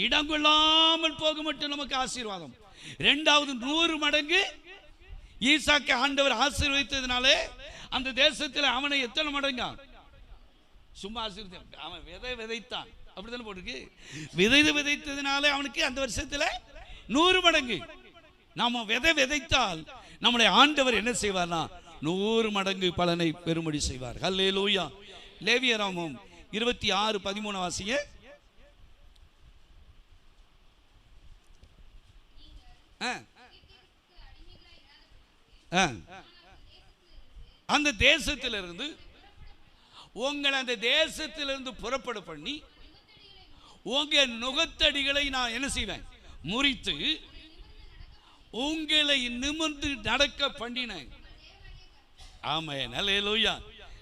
இடங்கொள்ளாமல் போக மட்டும் நமக்கு ஆசீர்வாதம். 2வது 100 மடங்கு ஈசாக்கை ஆண்டவர் ஆசீர்வதித்ததுனாலே அந்த தேசத்தில் அவனை எத்தனை மடங்கா? சும்மா ஆசீர்வதித்தான். அவன் விதைத்தான், அப்படித்தானே போட்டிருக்கு. விதைத்ததுனாலே அவனுக்கு அந்த வருஷத்தில் 100 மடங்கு. நாம விதைத்தால் நம்முடைய ஆண்டவர் என்ன செய்வார்னா 100 மடங்கு பலனை பெறும்படி செய்வார். அல்லேலூயா. லேவியராகமம் 26:13 வாசிங்க. அந்த தேசத்திலிருந்து உங்களை அந்த தேசத்திலிருந்து புறப்பட பண்ணி உங்க நுகத்தடிகளை நான் என்ன செய்வேன்? முறித்து உங்களை நிமிர்ந்து நடக்க பண்ணினேன். ஆமென். அல்லேலூயா.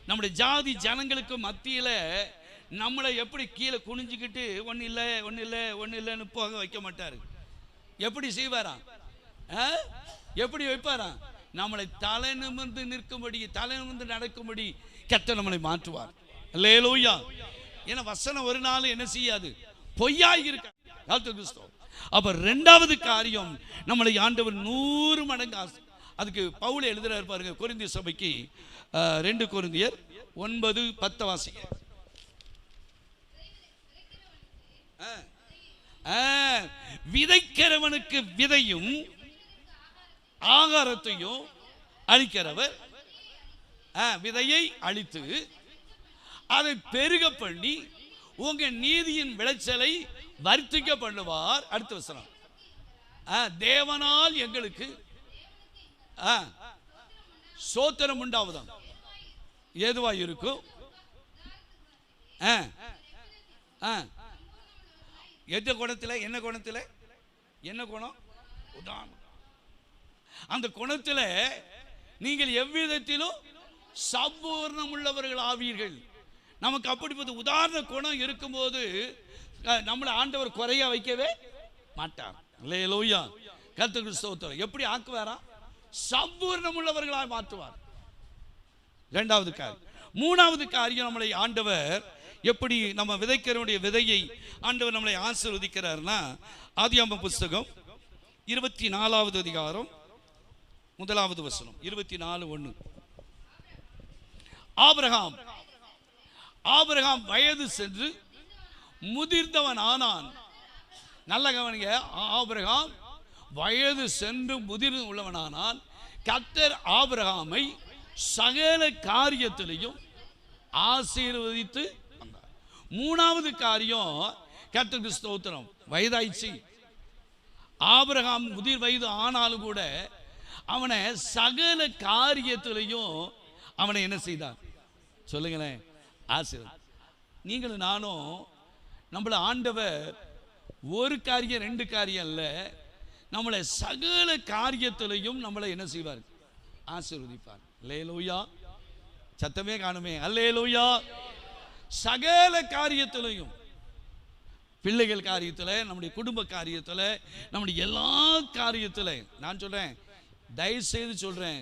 நம்முடைய ஜாதி ஜனங்களுக்கு மத்தியில நம்மளை எப்படி கீழே குனிஞ்சுக்கிட்டு ஒன்றும் இல்லை ஒன்றும் இல்லை ஒன்றும் இல்லைன்னு போக வைக்க மாட்டாரு. எப்படி செய்வாரா? எப்படி வைப்பாரா? நம்மளை தலை நிமிர்ந்து நிற்கும்படி, தலை நிமிர்ந்து நடக்கும்படி கர்த்தர் நம்மளை மாற்றுவார். அல்லேலூயா. ஏன்னா வசனம் ஒரு நாள் என்ன செய்யாது? பொய்யாய் இருக்க. அப்ப 2வது காரியம் நம்மளை ஆண்டவர் 100 மடங்கு. அதுக்கு பவுல் எழுதுறாரு பாருங்க, கொரிந்திய சபைக்கு 2 கொரிந்தியர் 9:10 வாசிங்க. விதைக்கிறவனுக்கு விதையும் ஆகாரத்தையும் அளிக்கிறவர் விதையை அழித்து அதை பெருக பண்ணி உங்க நீதியின் விளைச்சலை வர்த்திக்க பண்ணுவார். அடுத்த வசனம், தேவனால் எங்களுக்கு சோத்திரம் உண்டாவதாம். ஏதுவா இருக்கும்? எந்த குணத்தில்? என்ன குணத்தில்? என்ன குணம்? உதாரணம். அந்த குணத்தில் நீங்கள் எவ்விதத்திலும் சம்பூர்ணம் உள்ளவர்கள் ஆவீர்கள். நமக்கு அப்படிப்பட்ட உதாரண குணம் இருக்கும்போது நம்மளை ஆண்டவர் குறைய வைக்கவே மாட்டார். அல்லேலூயா, கர்த்தருக்கு ஸ்தோத்திரம். எப்படி ஆக்குவாரா? சம்பூர்ணம் உள்ளவர்களாக மாற்றுவார். இரண்டாவது காரியம். மூணாவது காரியம், நம்மளை ஆண்டவர் எப்படி நம்ம விதைக்கிறவனுடைய விதையை ஆண்டவர் நம்மளை ஆசீர்வதிக்கிறார்னா, ஆதியாகம புஸ்தகம் 24வது அதிகாரம் 1வது வசனம். 24:1. ஆபிரகாம் வயது சென்று முதிர்ந்தவன் ஆனான். நல்ல கவனிங்க, ஆபிரகாம் வயது சென்று முதிர்ந்து உள்ளவனானால் கர்த்தர் ஆபிரகாமை சகல காரியத்திலையும் ஆசீர்வதித்து வந்தார். மூணாவது காரியம், கர்த்தருக்கு ஸ்தோத்திரம், வயதாயிடுச்சு. ஆபிரகாம் முதிர் வயது ஆனாலும் கூட அவனை சகல காரியத்திலையும் அவனை என்ன செய்தார்? சொல்லுங்களேன், ஆசீர்வாதம். நீங்களும் நானும் நம்மளை ஆண்டவர் ஒரு காரியம் ரெண்டு காரியம் அல்ல, நம்மளை சகல காரியத்திலையும் நம்மளை என்ன செய்வார்? ஆசீர்வதிப்பார். அல்லேலூயா, சத்தமே காணுமே. அல்லேலூயா, சகல காரியத்திலையும், பிள்ளைகள் காரியத்தில், நம்முடைய குடும்ப காரியத்தில், நம்முடைய எல்லா காரியத்தில். நான் சொல்றேன், தயவு செய்து சொல்றேன்,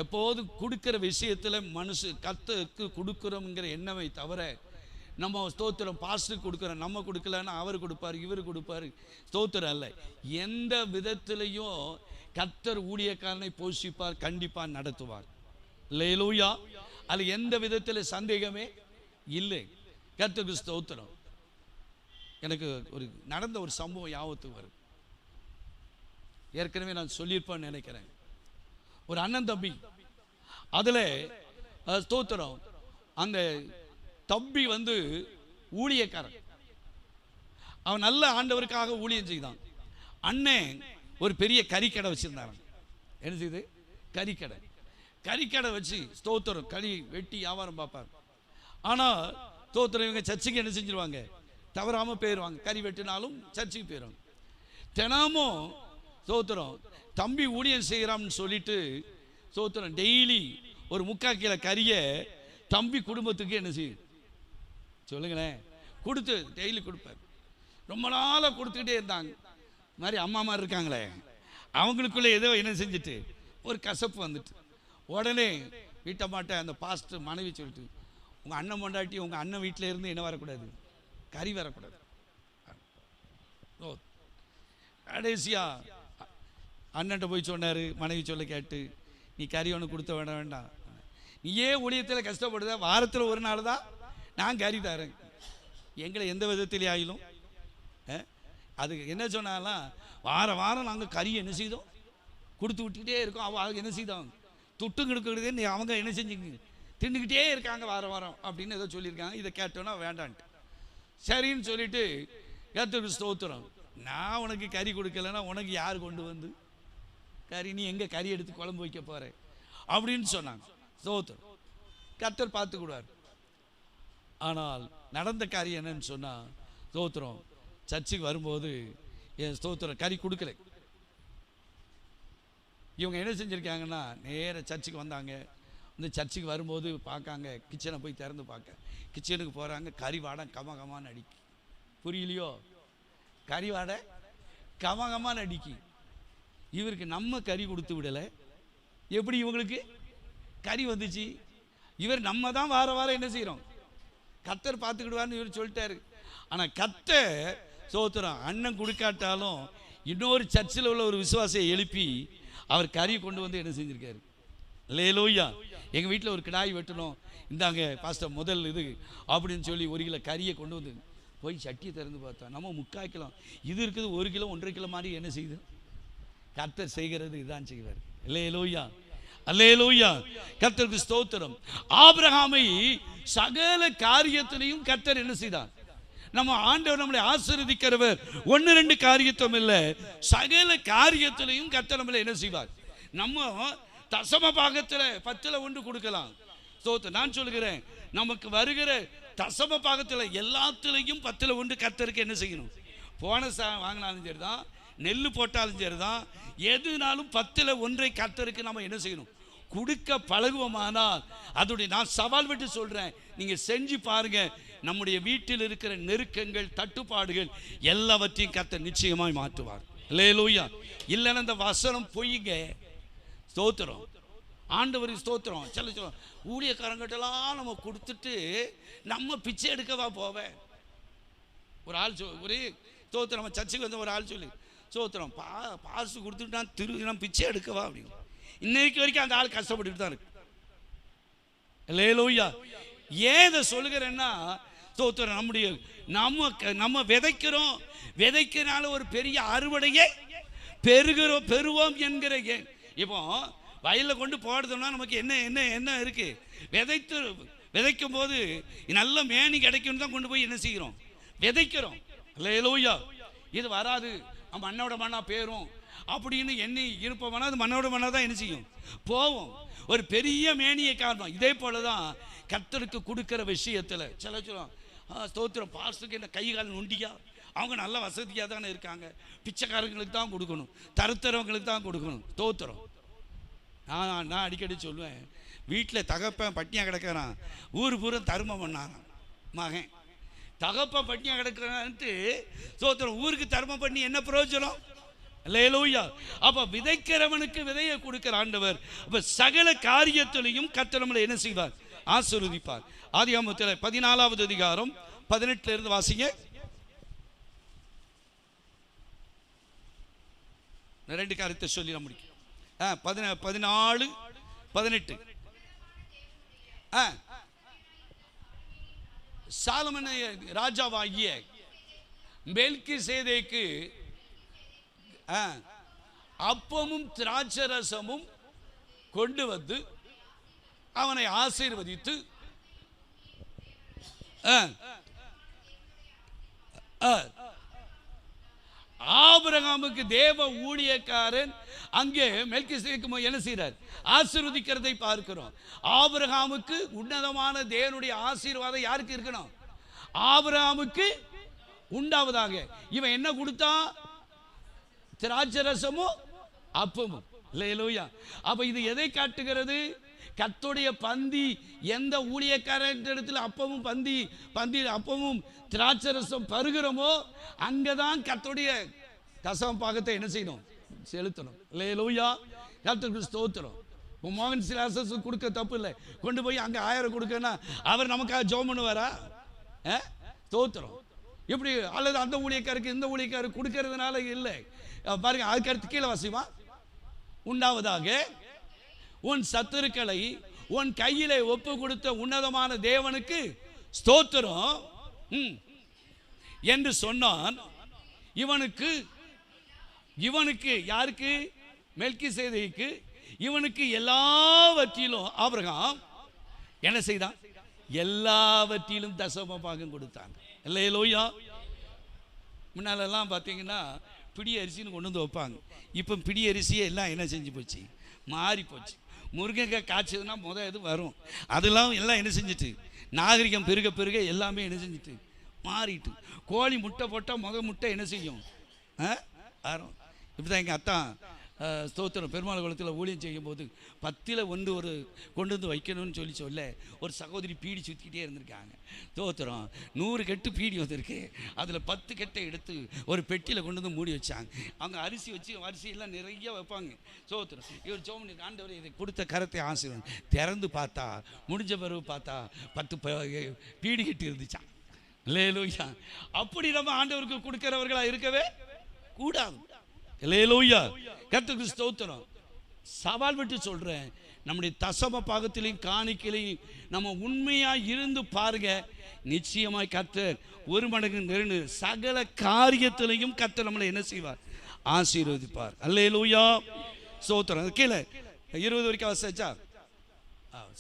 எப்போது கொடுக்கிற விஷயத்தில் மனசு கர்த்தருக்கு கொடுக்குறோம்ங்கிற எண்ணமே தவிர, நம்ம ஸ்தோத்திரம் பாஸ்டருக்கு கொடுக்குறோம், நம்ம கொடுக்கலன்னா அவர் கொடுப்பார், இவர் கொடுப்பார், ஸ்தோத்திரம் அல்ல. எந்த விதத்திலையும் கர்த்தர் ஊழியக்காரனை போஷிப்பார், கண்டிப்பாக நடத்துவார். அல்லேலூயா, அது எந்த விதத்தில் சந்தேகமே இல்லை. கர்த்தருக்கு ஸ்தோத்திரம். எனக்கு நடந்த ஒரு சம்பவம் ஞாபகத்துக்கு வருது. ஏற்கனவே நான் சொல்லியிருப்பேன்னு நினைக்கிறேன். ஒரு அண்ணன் தம்பி, அதில் ஸ்தோத்திரம், அந்த தம்பி ஊழியக்காரன், அவன் நல்ல ஆண்டவருக்காக ஊழியம் செய்தான். அண்ணன் ஒரு பெரிய கறிக்கடை வச்சிருந்தாங்க. என்ன செய்யுது? கறிக்கடை வச்சு ஸ்தோத்திரம் கறி வெட்டி வியாபாரம் பார்ப்பார். ஆனால் ஸ்தோத்திரம் இவங்க சர்ச்சுக்கு என்ன செஞ்சிருவாங்க? தவறாமல் போயிடுவாங்க. கறி வெட்டினாலும் சர்ச்சுக்கு போயிடுவாங்க. தினமும் ஸ்தோத்திரம் தம்பி ஊழியம் செய்கிறான்னு சொல்லிட்டு ஸ்தோத்திரம் டெய்லி ஒரு 3/4 கிலோ கறியை தம்பி குடும்பத்துக்கு என்ன செய்யுது? சொல்லுங்களேன், கொடுத்து டெய்லி கொடுப்பார். ரொம்ப நாளாக கொடுத்துக்கிட்டே இருந்தாங்க. மாதிரி அம்மா மாதிரி இருக்காங்களே, அவங்களுக்குள்ளே ஏதோ என்ன செஞ்சுட்டு ஒரு கசப்பு வந்துட்டு, உடனே வீட்டை மாட்ட அந்த பாஸ்டர் மனைவி சொல்லிட்டு, உங்கள் அண்ணன் பொண்டாட்டி உங்கள் அண்ணன் வீட்டில் இருந்து என்ன வரக்கூடாது? கறி வரக்கூடாது. கடைசியா அண்ணன்ட்ட போய் சொன்னார். மனைவி சொல்ல கேட்டு, நீ கறி ஒன்று கொடுத்த வேண்டாம், நீயே ஊழியத்தில் கஷ்டப்படுத, வாரத்தில் ஒரு நாள் தான் நான் கறி தரேன், எங்களை எந்த விதத்திலே ஆயிலும். அது என்ன சொன்னாலாம், வாரம் நாங்கள் கறி என்ன செய்தோம்? கொடுத்து விட்டுக்கிட்டே இருக்கோம். அவங்க என்ன செய்தோம்? துட்டு கொடுக்குறதே அவங்க என்ன செஞ்சுங்க? தின்னுக்கிட்டே இருக்காங்க வாரம் அப்படின்னு ஏதோ சொல்லியிருக்காங்க. இதை கேட்டோன்னா வேண்டான்ட்டு சரின்னு சொல்லிட்டு, கர்த்தருக்கு ஸ்தோத்திரம், நான் உனக்கு கறி கொடுக்கலன்னா உனக்கு யார் கொண்டு வந்து கறி? நீ எங்கே கறி எடுத்து குழம்பு வைக்க போற அப்படின்னு சொன்னாங்க. ஸ்தோத்திரம், கர்த்தர் பார்த்துக்கூடார். ஆனால் நடந்த காரியம் என்னன்னு சொன்னால், ஸ்தோத்திரம் சர்ச்சுக்கு வரும்போது என் ஸ்தோத்திரம் கறி கொடுக்கல. இவங்க என்ன செஞ்சுருக்காங்கன்னா, நேர சர்ச்சுக்கு வந்தாங்க. இந்த சர்ச்சுக்கு வரும்போது பார்க்காங்க, கிச்சனை போய் திறந்து பார்க்க, கிச்சனுக்கு போகிறாங்க, கறி வாடை கமகமான்னு அடிக்கி. புரியலையோ? கறி வாடை கமகமான்னு அடிக்கி. இவருக்கு நம்ம கறி கொடுத்து விடலை, எப்படி இவங்களுக்கு கறி வந்துச்சு? இவர் நம்ம தான் வாரம் என்ன செய்கிறோம்? கர்த்தர் பார்த்துக்கிடுவார்னு இவர் சொல்லிட்டாரு. ஆனால் கர்த்தர் ஸ்தோத்திரம் அண்ணன் கொடுக்காட்டாலும் இன்னொரு சர்ச்சில் உள்ள ஒரு விசுவாசியை எழுப்பி அவர் கறியை கொண்டு வந்து என்ன செஞ்சுருக்காரு? அல்லேலூயா. எங்கள் வீட்டில் ஒரு கிடாய் வெட்டணும், இந்தாங்க பாஸ்டர் முதல் இது அப்படின்னு சொல்லி 1 கிலோ கறியை கொண்டு வந்து போய் சட்டியை திறந்து பார்த்தா நம்ம 3/4 கிலோ, இது இருக்குது 1 கிலோ 1.5 கிலோ மாதிரி என்ன செய்யுது? கர்த்தர் செய்கிறது இதுதான் செய்வார். அல்லேலூயா. அல்லேலூயா, கர்த்தருக்கு ஸ்தோத்திரம். ஆபிரகாமை சகல காரியத்திலையும் கர்த்தர் என்ன செய்தார்? நம்ம ஆண்டவர் நம்மளை ஆசீர்வதிக்கிறவர். ஒன்று ரெண்டு காரியத்தும் இல்லை, சகல காரியத்திலையும் கர்த்தர் நம்மளை என்ன செய்வார்? நம்ம தசம பாகத்தில் 10ல் 1 கொடுக்கலாம். ஸ்தோத்திரம். நான் சொல்கிறேன், நமக்கு வருகிற தசம பாகத்தில் எல்லாத்துலேயும் 10ல் 1 கர்த்தருக்கு என்ன செய்யணும்? போனஸ் வாங்கினாலும் சரி தான், நெல் போட்டாலும் சரி தான், எதுனாலும் 10ல் 1 கர்த்தருக்கு நம்ம என்ன செய்யணும்? கொடுக்க பழகுவோமானால், அதோடைய நான் சவால் விட்டு சொல்கிறேன், நீங்கள் செஞ்சு பாருங்க, நம்முடைய வீட்டில் இருக்கிற நெருக்கங்கள், தட்டுப்பாடுகள் எல்லாவற்றையும் கர்த்தர் நிச்சயமாய் மாற்றுவார். அல்லேலூயா. இல்லைன்னா இந்த வசனம் பொய்ங்க. ஸ்தோத்திரம். ஆண்டவருக்கு ஸ்தோத்திரம். சொல்ல ஊழியக்காரங்கிட்டலாம் நம்ம கொடுத்துட்டு நம்ம பிச்சை எடுக்கவா போவேன்? ஒரு ஆள் ஒரே ஸ்தோத்திரம், நம்ம சர்ச்சுக்கு வந்து ஒரு ஆள் சொல்லி ஸ்தோத்திரம், பாசு கொடுத்துட்டு நான் நான் பிச்சை எடுக்கவா அப்படின்னு. இன்னைக்கு வரைக்கும் அந்த ஆள் கஷ்டப்பட்டுட்டு தான் இருக்கு. அல்லேலூயா. ஏன் இதை சொல்லுகிறேன்னா, ஸ்தோத்திரம், நம்ம விதைக்கிறோம், விதைக்கிறனால ஒரு பெரிய அறுவடையை பெறுவோம் என்கிற. இப்போ வயலில் கொண்டு போடுறதுன்னா நமக்கு என்ன என்ன என்ன இருக்கு? விதைக்கும் போது நல்ல மேனி கிடைக்கும் தான் கொண்டு போய் என்ன செய்கிறோம்? விதைக்கிறோம். அல்லேலூயா. இது வராது, மண்ணோட மண்ணா பேரும் அப்படின்னு எண்ணி இருப்போம்னா அது மண்ணோட மண்ணா தான் என்ன செய்யும்? போவோம். ஒரு பெரிய மேனியை காரணம். இதே போல தான் கர்த்தருக்கு கொடுக்கிற விஷயத்தில் சில சொல்லுவோம், ஸ்தோத்திரம், பாஸ்டருக்கு என்ன கை கால் நொண்டியா? அவங்க நல்ல வசதியாக தானே இருக்காங்க, பிச்சைக்காரங்களுக்கு தான் கொடுக்கணும், தருத்தரவங்களுக்கு தான் கொடுக்கணும். ஸ்தோத்திரம். நான் அடிக்கடி சொல்லுவேன், வீட்டில் தகப்பன் பட்டினியாக கிடக்கிறான், ஊர் பூரா தர்மம் பண்ணாரான் மகன். தகப்பன் பட்டினியாக கிடக்கிறான்ட்டு ஸ்தோத்திரம், ஊருக்கு தர்மம் பண்ணி என்ன பிரயோஜனம்? அல்லேலூயா. அப்ப விதைக்கிறவனுக்கு விதையை கொடுக்கிற ஆண்டவர். அப்ப சகல காரியத்திலையும் கர்த்தர் நம்மளை என்ன செய்வார்? ஆசீர்வதிப்பார். ஆதியாகமத்தில் 14வது அதிகாரம் 18 இருந்து வாசிங்க. 2 காரியத்தை சொல்லி நான் முடிக்கும். 14, 18. சாலமன் ராஜாவாகிய மெல்கிசேதேக்கு அப்பமும் திராட்சரசமும் கொண்டு வந்து அவனை ஆசீர்வதித்து ஆபிரகாமுக்கு தேவ ஊழியக்காரன் அங்கே மெல்கிசேதேக்கு என்ன செய்றார்? ஆசீர்வதிக்கிறதை பார்க்கிறோம். ஆபிரகாமுக்கு உன்னதமான தேவனுடைய ஆசீர்வாதம் யாருக்கு இருக்கணும்? ஆபிரகாமுக்கு உண்டாவதாக. இவன் என்ன கொடுத்தான்? திராட்சரசமும் அப்பமும். அல்லேலூயா. அப்ப இது எதை காட்டுகிறது? கர்த்தருடைய பந்தி எந்த ஊழியக்காரன் இடத்துல அப்பமும் பந்தி அப்பமும் திராட்சரசம் பருகிறோமோ அங்கதான் கர்த்தருடைய தசம பாகத்தை என்ன செய்யணும்? செலுத்தணும். அல்லேலூயா. கர்த்தருக்கு ஸ்தோத்திரம். மோகன் சிலாசஸ் கொடுக்க தப்பு இல்லை, கொண்டு போய் அங்கே 1000 கொடுக்கனா அவர் நமக்காக ஜெபம் பண்ணுவாரா? ஸ்தோத்திரம். இப்படி அல்லது அந்த ஊழியக்காருக்கு இந்த ஊழியக்காரருக்கு கொடுக்கறதுனால இல்லை. பாருங்க, அதுக்கு அடுத்து கீழே வாசிமா. உண்டாவதாக உன் சத்துருக்களை உன் கையிலே ஒப்பு கொடுத்த உன்னதமான தேவனுக்கு ஸ்தோத்திரம் என்று சொன்னான். இவனுக்கு யாருக்கு? மெல்கிசேதேக்கு. இவனுக்கு எல்லாவற்றிலும் ஆபிரகாம் என்ன செய்தான்? எல்லாவற்றிலும் தசம பாகம் கொடுத்தான். அல்லேலூயா. முன்னாலெல்லாம் பார்த்தீங்கன்னா பிடி அரிசின்னு கொண்டு வந்து வைப்பாங்க. இப்போ பிடி அரிசியே எல்லாம் என்ன செஞ்சு போச்சு? மாறி போச்சு. முருங்கைக்காய் காய்ச்சதுன்னா இது வரும், அதெல்லாம் எல்லாம் என்ன செஞ்சுட்டு நாகரிகம் பெருக பெருக எல்லாமே என்ன செஞ்சுட்டு மாறிட்டு. கோழி முட்டை போட்டால் முட்டை என்ன செய்யும்? வரும். இப்படி தான் எங்கள் அத்தான் ஸ்தோத்திரம் பெருமாள் குளத்தில் ஊழியம் செய்யும் போது 10ல் 1 ஒரு கொண்டு வந்து வைக்கணும்னு சொல்ல ஒரு சகோதரி பீடி சுற்றிக்கிட்டே இருந்திருக்காங்க. ஸ்தோத்திரம். 100 கட்டு பீடி வந்திருக்கு, அதில் 10 கட்டை எடுத்து ஒரு பெட்டியில் கொண்டு வந்து மூடி வச்சாங்க. அவங்க அரிசி வச்சு அரிசியெல்லாம் நிறைய வைப்பாங்க. ஸ்தோத்திரம். இவர் சோமனி ஆண்டவர் இதை கொடுத்த கரத்தை ஆசீர்வாதம் திறந்து பார்த்தா, முடிஞ்ச பிறகு பார்த்தா 10 பீடி கட்டி இருந்துச்சான். அல்லேலூயா. அப்படி நம்ம ஆண்டவருக்கு கொடுக்கிறவர்களா இருக்கவே கூடாது. அல்லேலூயா. கர்த்தருக்கு ஸ்தோத்திரம். சவால் விட்டு சொல்றேன், நம்முடைய தசம பாகத்திலையும் காணிக்கையிலையும் நம்ம உண்மையா இருந்து பாருங்க, நிச்சயமாய் கர்த்தர் 1 மடங்கு நெருங்கு சகல காரியத்திலையும் கர்த்தர் நம்மளை என்ன செய்வார்? ஆசீர்வதிப்பார். அல்லேலூயா. ஸ்தோத்திரம். கீழே 20 வரைக்கும் வாசிச்சா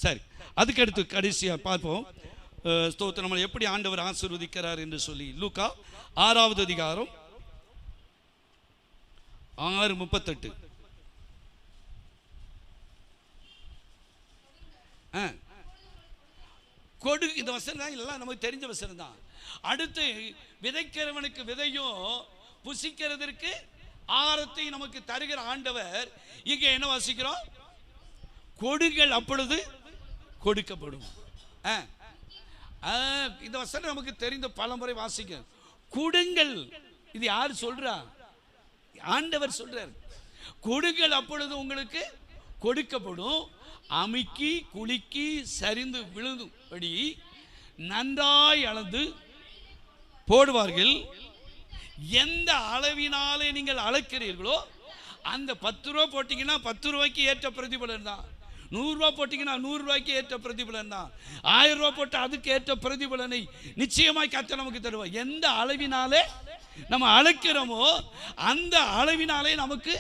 சரி. அதுக்கு அடுத்து கடைசியாக பார்ப்போம். ஸ்தோத்திரம், நம்மளை எப்படி ஆண்டவர் ஆசீர்வதிக்கிறார் என்று சொல்லி லூக்கா 6வது அதிகாரம் 6:38. கொடு, இந்த வசனம் தான் எல்லாம் நமக்கு தெரிஞ்ச வசனம் தான். அடுத்து விதைக்கிறவனுக்கு விதையும் புசிக்கிறதற்கு ஆகாரத்தை நமக்கு தருகிற ஆண்டவர். இங்கே என்ன வாசிக்கிறோம்? கொடுங்கள் அப்பொழுது கொடுக்கப்படும். இந்த வசனம் நமக்கு தெரிந்த பல முறை வாசிக்க. கொடுங்கள், இது யார் சொல்றா? ஆண்டவர் சொல்றார். கொடுங்கள் அப்பொழுது உங்களுக்கு கொடுக்கப்படும், அமுக்கி குலுக்கி சரிந்து விழுதும்படி நன்றாய் அளந்து போடுவார்கள். எந்த அளவினாலே நீங்கள் அளக்கிறீர்களோ அந்த 10 ரூபா போட்டிங்கன்னா 10 ரூபாய்க்கு ஏற்ற பிரதிபலன் தான். 100 ரூபா போட்டிங்கன்னா 100 ரூபாய்க்கு ஏற்ற பிரதிபலன் தான். 1000 ரூபா போட்டு அதுக்கு ஏற்ற பிரதிபலனை நிச்சயமாய் கர்த்தர் நமக்கு தருவார். எந்த அளவினாலே நம்ம அளக்கிறோமோ அந்த அளவினாலே நமக்கு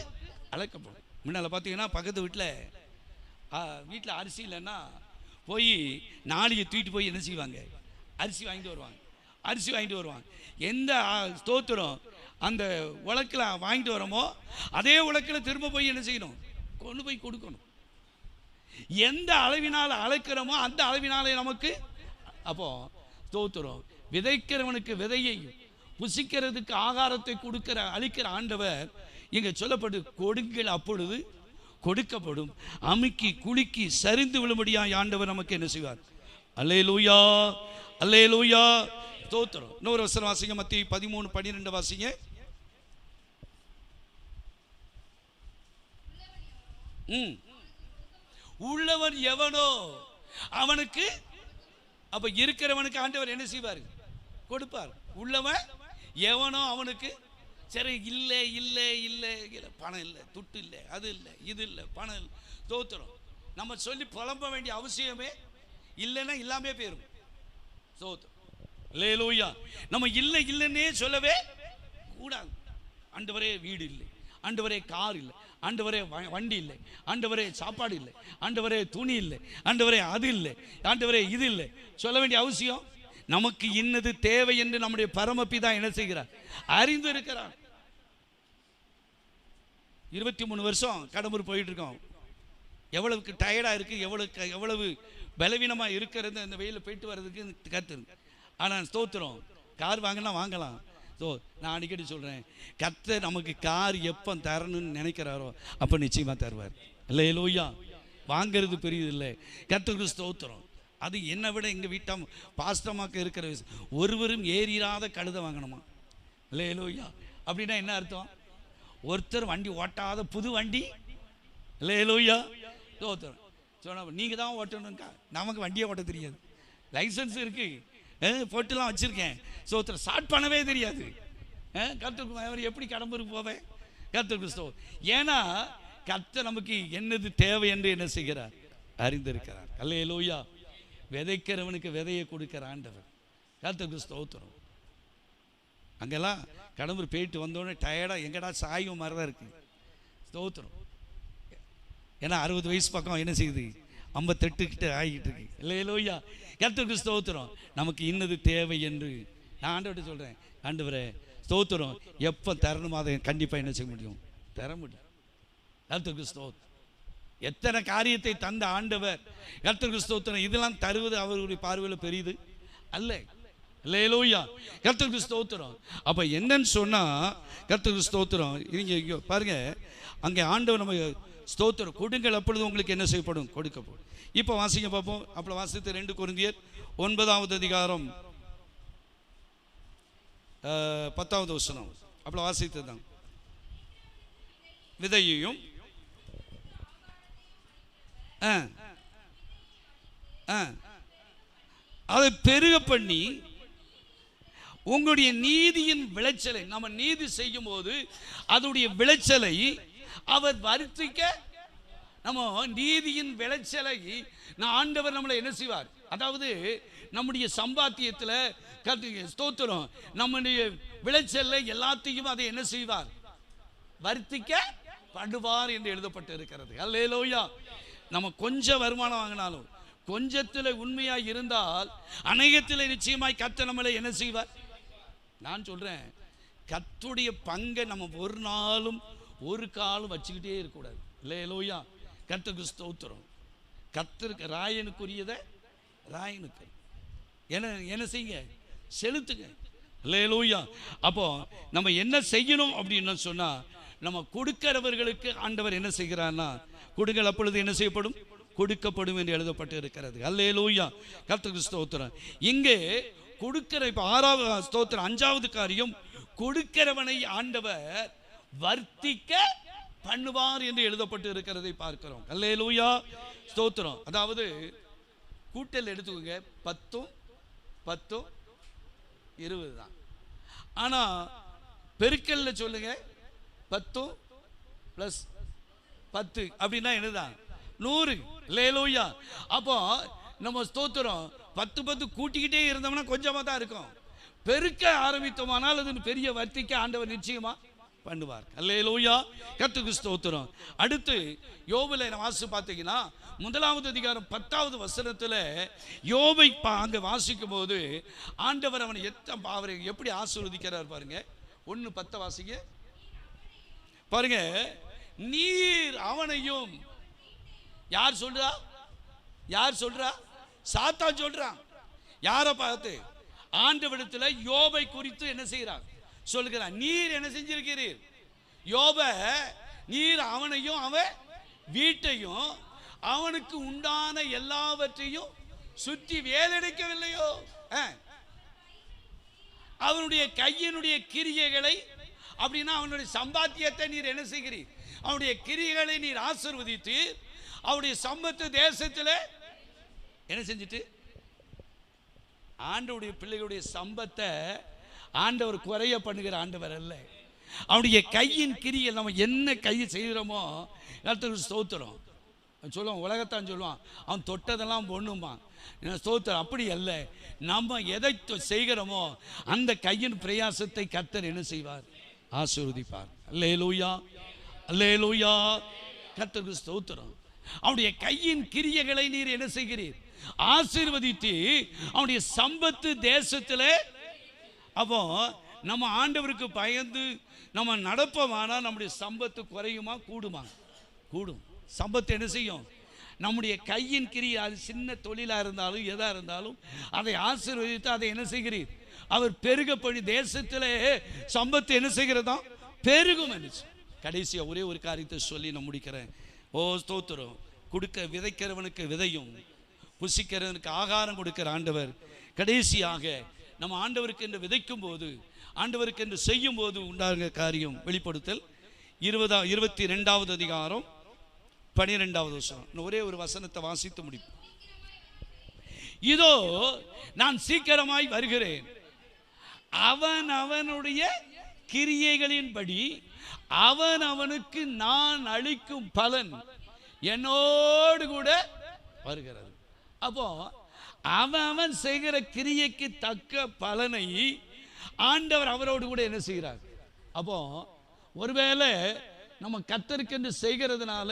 அளக்கப்படும். முன்னால் பார்த்தீங்கன்னா பக்கத்து வீட்டில் அரிசி இல்லைன்னா போய் நாளைக்கு தூக்கிட்டு போய் என்ன செய்வாங்க? அரிசி வாங்கிட்டு வருவாங்க. எந்த ஸ்தோத்திரம் அந்த உலக்கில் வாங்கிட்டு வரோமோ அதே உலக்கில் திரும்ப போய் என்ன செய்யணும்? கொண்டு போய் கொடுக்கணும். எந்த அளவினால் அளக்கிறோமோ அந்த அளவினாலே நமக்கு. அப்போ ஸ்தோத்திரம், விதைக்கிறவனுக்கு விதையை புசிக்கிறதுக்கு ஆகாரத்தை அளிக்கிற ஆண்டவர் இங்கே சொல்லப்படு. கொடுங்கள் அப்பொழுது கொடுக்கப்படும், அமுக்கி குலுக்கி சரிந்து விழும்படியாய் ஆண்டவர் நமக்கு என்ன செய்வார்? அல்லேலூயா, அல்லேலூயா, ஸ்தோத்திரம். இன்னொரு வசனம் வாசிங்க, மத்திய 13:12 வாசிங்க. உள்ளவன் எவனோ அவனுக்கு. அப்ப இருக்கிறவனுக்கு ஆண்டவர் என்ன செய்வார்? கொடுப்பார். உள்ளவன் எவனோ அவனுக்கு. சரி, இல்லை இல்லை இல்லை இல்லை, பணம் இல்லை, துட்டு இல்லை, அது இல்லை, இது இல்லை, பணம் இல்லை, ஸ்தோத்திரம். நம்ம சொல்லி புலம்ப வேண்டிய அவசியமே இல்லைன்னா இல்லாமே போயிரும். ஸ்தோத்திரம், அல்லேலூயா. நம்ம இல்லை இல்லைன்னே சொல்லவே கூடாது. ஆண்டவரே வீடு இல்லை, ஆண்டவரே கார் இல்லை, ஆண்டவரே வண்டி இல்லை, ஆண்டவரே சாப்பாடு இல்லை, ஆண்டவரே துணி இல்லை, ஆண்டவரே அது இல்லை, ஆண்டவரே இது இல்லை சொல்ல வேண்டிய அவசியம். நமக்கு இன்னது தேவை என்று நம்முடைய பரமபிதா என்ன செய்கிறார்? அறிந்து இருக்கிறார். 23 வருஷம் கடம்பூர் போயிட்டு இருக்கோம். எவ்வளவுக்கு டயர்டாக இருக்குது, எவ்வளவு பலவீனமாக இருக்கிறது அந்த வெயிலில் போயிட்டு வர்றதுக்கு கற்று. ஆனால் ஸ்தோத்திரம், கார் வாங்கினா வாங்கலாம். ஸோ நான் அடிக்கடி சொல்கிறேன், கர்த்தர் நமக்கு கார் எப்போ தரணும்னு நினைக்கிறாரோ அப்போ நிச்சயமாக தருவார். அல்லேலூயா. வாங்கிறது பெரியது இல்லை. கர்த்தருக்கு ஸ்தோத்திரம். அது என்னை விட எங்கள் வீட்டம் பாஸ்டமாக்க இருக்கிற ஒருவரும் ஏறிராத கழுதை வாங்கணுமா? அல்லேலூயா. அப்படின்னா என்ன அர்த்தம்? ஒருத்தர் வண்டி ஓட்டாத புது வண்டி. அல்லேலூயா, ஸ்தோத்திரம். சொன்ன நீங்கள் தான் ஓட்டணும்க்கா, நமக்கு வண்டியை ஓட்ட தெரியாது. லைசன்ஸ் இருக்குது, போட்டுலாம் வச்சுருக்கேன், ஸ்தோத்திரம். ஸ்டார்ட் பண்ணவே தெரியாது. கர்த்தருக்கு எப்படி கடம்பூருக்கு போவேன்? கர்த்தருக்கு ஸ்தோத்திரம். ஏன்னா கர்த்தர் நமக்கு என்னது தேவை என்று என்ன செய்கிறார்? அறிந்திருக்கிறார். அல்லேலூயா. விதைக்கிறவனுக்கு விதையை கொடுக்கிற ஆண்டவர். கர்த்தருக்கு ஸ்தோத்திரம். அங்கெல்லாம் கடம்பூர் போயிட்டு வந்தோடனே டயர்டாக எங்கடா சாயும் மாதிரி தான் இருக்குது. ஸ்தோத்திரம். ஏன்னா 60 வயசு பக்கம் என்ன செய்யுது? 58 கிட்ட ஆகிட்டு இருக்கு. அல்லேலூயா. கர்த்தருக்கு ஸ்தோத்திரம். நமக்கு இன்னது தேவை என்று நான் ஆண்டவர்கிட்ட சொல்கிறேன். ஆண்டவரே ஸ்தோத்திரம், எப்போ தரணுமோ அதை கண்டிப்பாக என்ன செய்ய முடியும்? தர முடியும். கர்த்தருக்கு ஸ்தோத்திரம். எத்தனை காரியத்தை தந்த ஆண்டவர். கர்த்தருக்கு ஸ்தோத்திரம். இதெல்லாம் தருவது அவர்களுடைய பார்வையில் பெரியது அல்ல. அல்லேலூயா. கர்த்தருக்கு ஸ்தோத்திரம். அப்போ என்னன்னு சொன்னால் கர்த்தருக்கு ஸ்தோத்திரம். இங்கே பாருங்க, அங்கே ஆண்டவர் நம்ம ஸ்தோத்திரம் கொடுங்கள் அப்பொழுது உங்களுக்கு என்ன செய்யப்படும்? கொடுக்கப்படும். இப்போ வாசிங்க பார்ப்போம். அப்போ வாசித்து 2 கொரிந்தியர் 9வது அதிகாரம் 10வது வசனம். அப்போ வாசித்து தான் விதையையும் அதை பெருக பண்ணி உங்களுடைய நீதியின் விளைச்சலை, நம்ம நீதி செய்யும் போது அதனுடைய விளைச்சலை அவர் வருத்திக்க, நம்ம நீதியின் விளைச்சலை ஆண்டவர் நம்மளை என்ன செய்வார்? அதாவது நம்முடைய சம்பாத்தியத்தில் ஸ்தோத்திரம், நம்முடைய விளைச்சல்ல எல்லாத்தையும் அதை என்ன செய்வார்? வருத்திக்க பண்ணுவார் என்று எழுதப்பட்டு இருக்கிறது. அல்லேலூயா. நம்ம கொஞ்சம் வருமானம் வாங்கினாலும் கொஞ்சத்தில் உண்மையாக இருந்தால் அநேகத்தில் நிச்சயமாய் கர்த்தர் நம்மளை என்ன செய்வார்? நான் சொல்கிறேன், கர்த்தருடைய பங்கை நம்ம ஒரு நாளும் ஒரு காலம் வச்சுக்கிட்டே இருக்கக்கூடாது. அல்லேலூயா. கர்த்தருக்கு ஸ்தோத்திரம். கர்த்தருக்கு ராயனுக்குரியதை ராயனுக்கு என்ன செய்யுங்க, செலுத்துங்க. அல்லேலூயா. அப்போ நம்ம என்ன செய்யணும் அப்படின்னு சொன்னா, நம்ம கொடுக்கிறவர்களுக்கு ஆண்டவர் என்ன செய்கிறார்னா, கொடுங்கள் அப்பொழுது என்ன செய்யப்படும்? கொடுக்கப்படும் என்று எழுதப்பட்டு இருக்கிறது. அல்லேலூயா. கர்த்தருக்கு ஸ்தோத்திரம். இங்கே கொடுக்கிற இப்ப 6வது ஸ்தோத்திரம் 5வது காரியம், கொடுக்கிறவனை ஆண்டவர் வர்த்திக்க பண்ணுவார் என்று எழுதப்பட்டு இருக்கிறதை பார்க்கிறோம். அல்லேலூயா. ஸ்தோத்திரம். அதாவது கூட்டல் எடுத்துக்கோங்க, 10 10 20 தான். ஆனா பெருக்கல்ல சொல்லுங்க, 10 + 10 அப்படின்னா என்னதான்? 100. அல்லேலூயா. அப்போ நம்ம ஸ்தோத்திரம் 10 10 கூட்டிக்கிட்டே இருந்தோம்னா கொஞ்சமா தான் இருக்கும். பெருக்க ஆரம்பித்தோமானால் அது பெரிய வர்த்திக்க ஆண்டவர் நிச்சயமா பண்ணுவார். அல்லேலூயா. கர்த்தருக்கு ஸ்தோத்திரம். அடுத்து யோபுல வாசி பார்த்தீங்கன்னா 1வது அதிகாரம் 10வது வசனத்தில் யோபை அங்கே வாசிக்கும் போது ஆண்டவர் அவரை எப்படி ஆசீர்வதிக்கிறார் பாருங்க. 1:10 வாசிங்க பாருங்க. நீர் அவனையும், யார் சொல்றா? யார் சொல்றா? சாத்தான் சொல்றான். யாரை பார்த்து? ஆண்டவரிடத்தில் யோபை குறித்து என்ன செய்கிறார் சொல்லுகிறார். நீர் என்ன செஞ்சிருக்கிறீர்? யோப, நீர் அவனையும் அவன் வீட்டையும் அவனுக்கு உண்டான எல்லாவற்றையும் சுற்றி வேலெடுக்கவில்லையோ? அவனுடைய கையினுடைய கிரியைகளை, அப்படின்னா அவனுடைய சம்பாத்தியத்தை நீர் என்ன செய்கிறீர்? அவனுடைய கிரியைகளை நீர் ஆசீர்வதித்து அவருடைய சம்பத்து தேசத்தில் என்ன செஞ்சிட்டு, ஆண்டவருடைய பிள்ளைகளுடைய சம்பத்தை ஆண்டவர் குறைய பண்ணுகிற ஆண்டவர் அல்ல. அவனுடைய கையின் கிரியை நம்ம என்ன கையை செய்கிறோமோ கர்த்தருக்கு ஸ்தோத்திரம் சொல்லுவான். உலகத்தான் சொல்லுவான், அவன் தொட்டதெல்லாம் பொண்ணுமா ஸ்தோத்திரம். அப்படி அல்ல. நம்ம எதை செய்கிறோமோ அந்த கையின் பிரயாசத்தை கர்த்தர் என்ன செய்வார்? ஆசீர்வதிப்பார். அல்லேலூயா. அல்லேலூயா. கர்த்தருக்கு ஸ்தோத்திரம். அவனுடைய கையின் கிரியைகளை நீர் என்ன செய்கிறீர்? ஆசீர்வதித்து அவனுடைய சம்பத்து தேசத்தில். அப்போ நம்ம ஆண்டவருக்கு பயந்து நம்ம நடப்போமானா நம்முடைய சம்பத்து குறையுமா கூடுமா? கூடும். சம்பத்து என்ன செய்யும்? நம்முடைய கையின் கிரியை, அது சின்ன தொழிலாக இருந்தாலும் எதாக இருந்தாலும் அதை ஆசீர்வதித்து அதை என்ன செய்கிறீர்? அவர் பெருகப்படி தேசத்தில் சம்பத்து என்ன செய்கிறதா? பெருகும். கடைசியாக ஒரே ஒரு காரியத்தை சொல்லி நான் முடிக்கிறேன். ஓ ஸ்தோத்திரம். விதைக்கிறவனுக்கு விதையும் புசிக்கிறவனுக்கு ஆகாரம் கொடுக்கிற ஆண்டவர் கடைசியாக நம்ம ஆண்டவருக்கு என்று விதைக்கும் போது, ஆண்டவருக்கு என்று செய்யும் போது உண்டாகிற காரியம் வெளிப்படுத்தல் 22வது அதிகாரம் 12வது வசனம். ஒரே ஒரு வசனத்தை வாசித்து முடிப்போம். இதோ நான் சீக்கிரமாய் வருகிறேன், அவன் அவனுடைய கிரியைகளின்படி அவன் அவனுக்கு நான் அளிக்கும் பலன் என்னோடு கூட வருகிறது. அப்போ அவன் செய்கிற கிரியைக்கு தக்க பலனை ஆண்டவர் அவரோடு கூட என்ன செய்கிறார்? அப்போ ஒருவேளை நம்ம கர்த்தருக்கு என்று செய்கிறதுனால,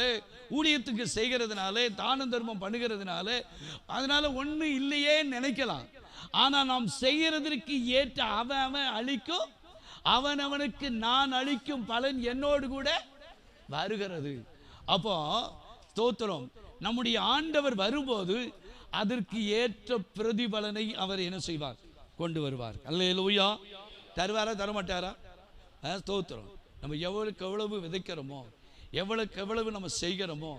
ஊழியத்துக்கு செய்கிறதுனால, தான தர்மம் பண்ணுகிறதுனால அதனால ஒண்ணு இல்லையே நினைக்கலாம். ஆனா நாம் செய்கிறதற்கு ஏற்ற அவன் அளிக்கும், அவன் அவனுக்கு நான் அளிக்கும் பலன் என்னோடு கூட வருகிறது. அப்போ ஸ்தோத்திரம். நம்முடைய ஆண்டவர் வரும்போது அதற்கு ஏற்ற பிரதிபலனை அவர் என்ன செய்வார்? கொண்டு வருவார். அல்லேலூயா. தருவாரா தரமாட்டாரா? ஸ்தோத்திரம். நம்ம எவ்வளவுக்கு எவ்வளவு விதைக்கிறோமோ, எவ்வளவுக்கு எவ்வளவு நம்ம செய்கிறோமோ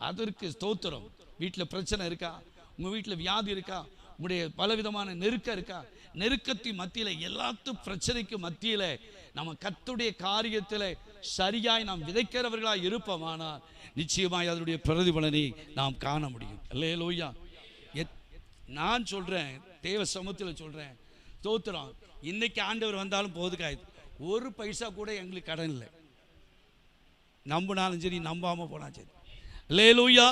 அதற்கு ஸ்தோத்திரம். வீட்டில் பிரச்சனை இருக்கா? உங்கள் வீட்டில் வியாதி இருக்கா? உங்களுடைய பலவிதமான நெருக்கம் இருக்கா? நெருக்கத்தின் மத்தியில், எல்லாத்து பிரச்சனைக்கு மத்தியில் நம்ம கர்த்தருடைய காரியத்தில் சரியாய் நாம் விதைக்கிறவர்களாக இருப்போமானால் நிச்சயமாய் அதனுடைய பிரதிபலனை நாம் காண முடியும். அல்லேலூயா. நான் சொல்கிறேன், தேவ சமூகத்தில் சொல்கிறேன், ஸ்தோத்திரம். இன்னைக்கு ஆண்டவர் வந்தாலும் போதுக்காயுது, ஒரு பைசா கூட எங்களுக்கு கடன் இல்லை. நம்பினாலும் சரி, நம்பாமல் போனாலும் சரி. அல்லேலூயா.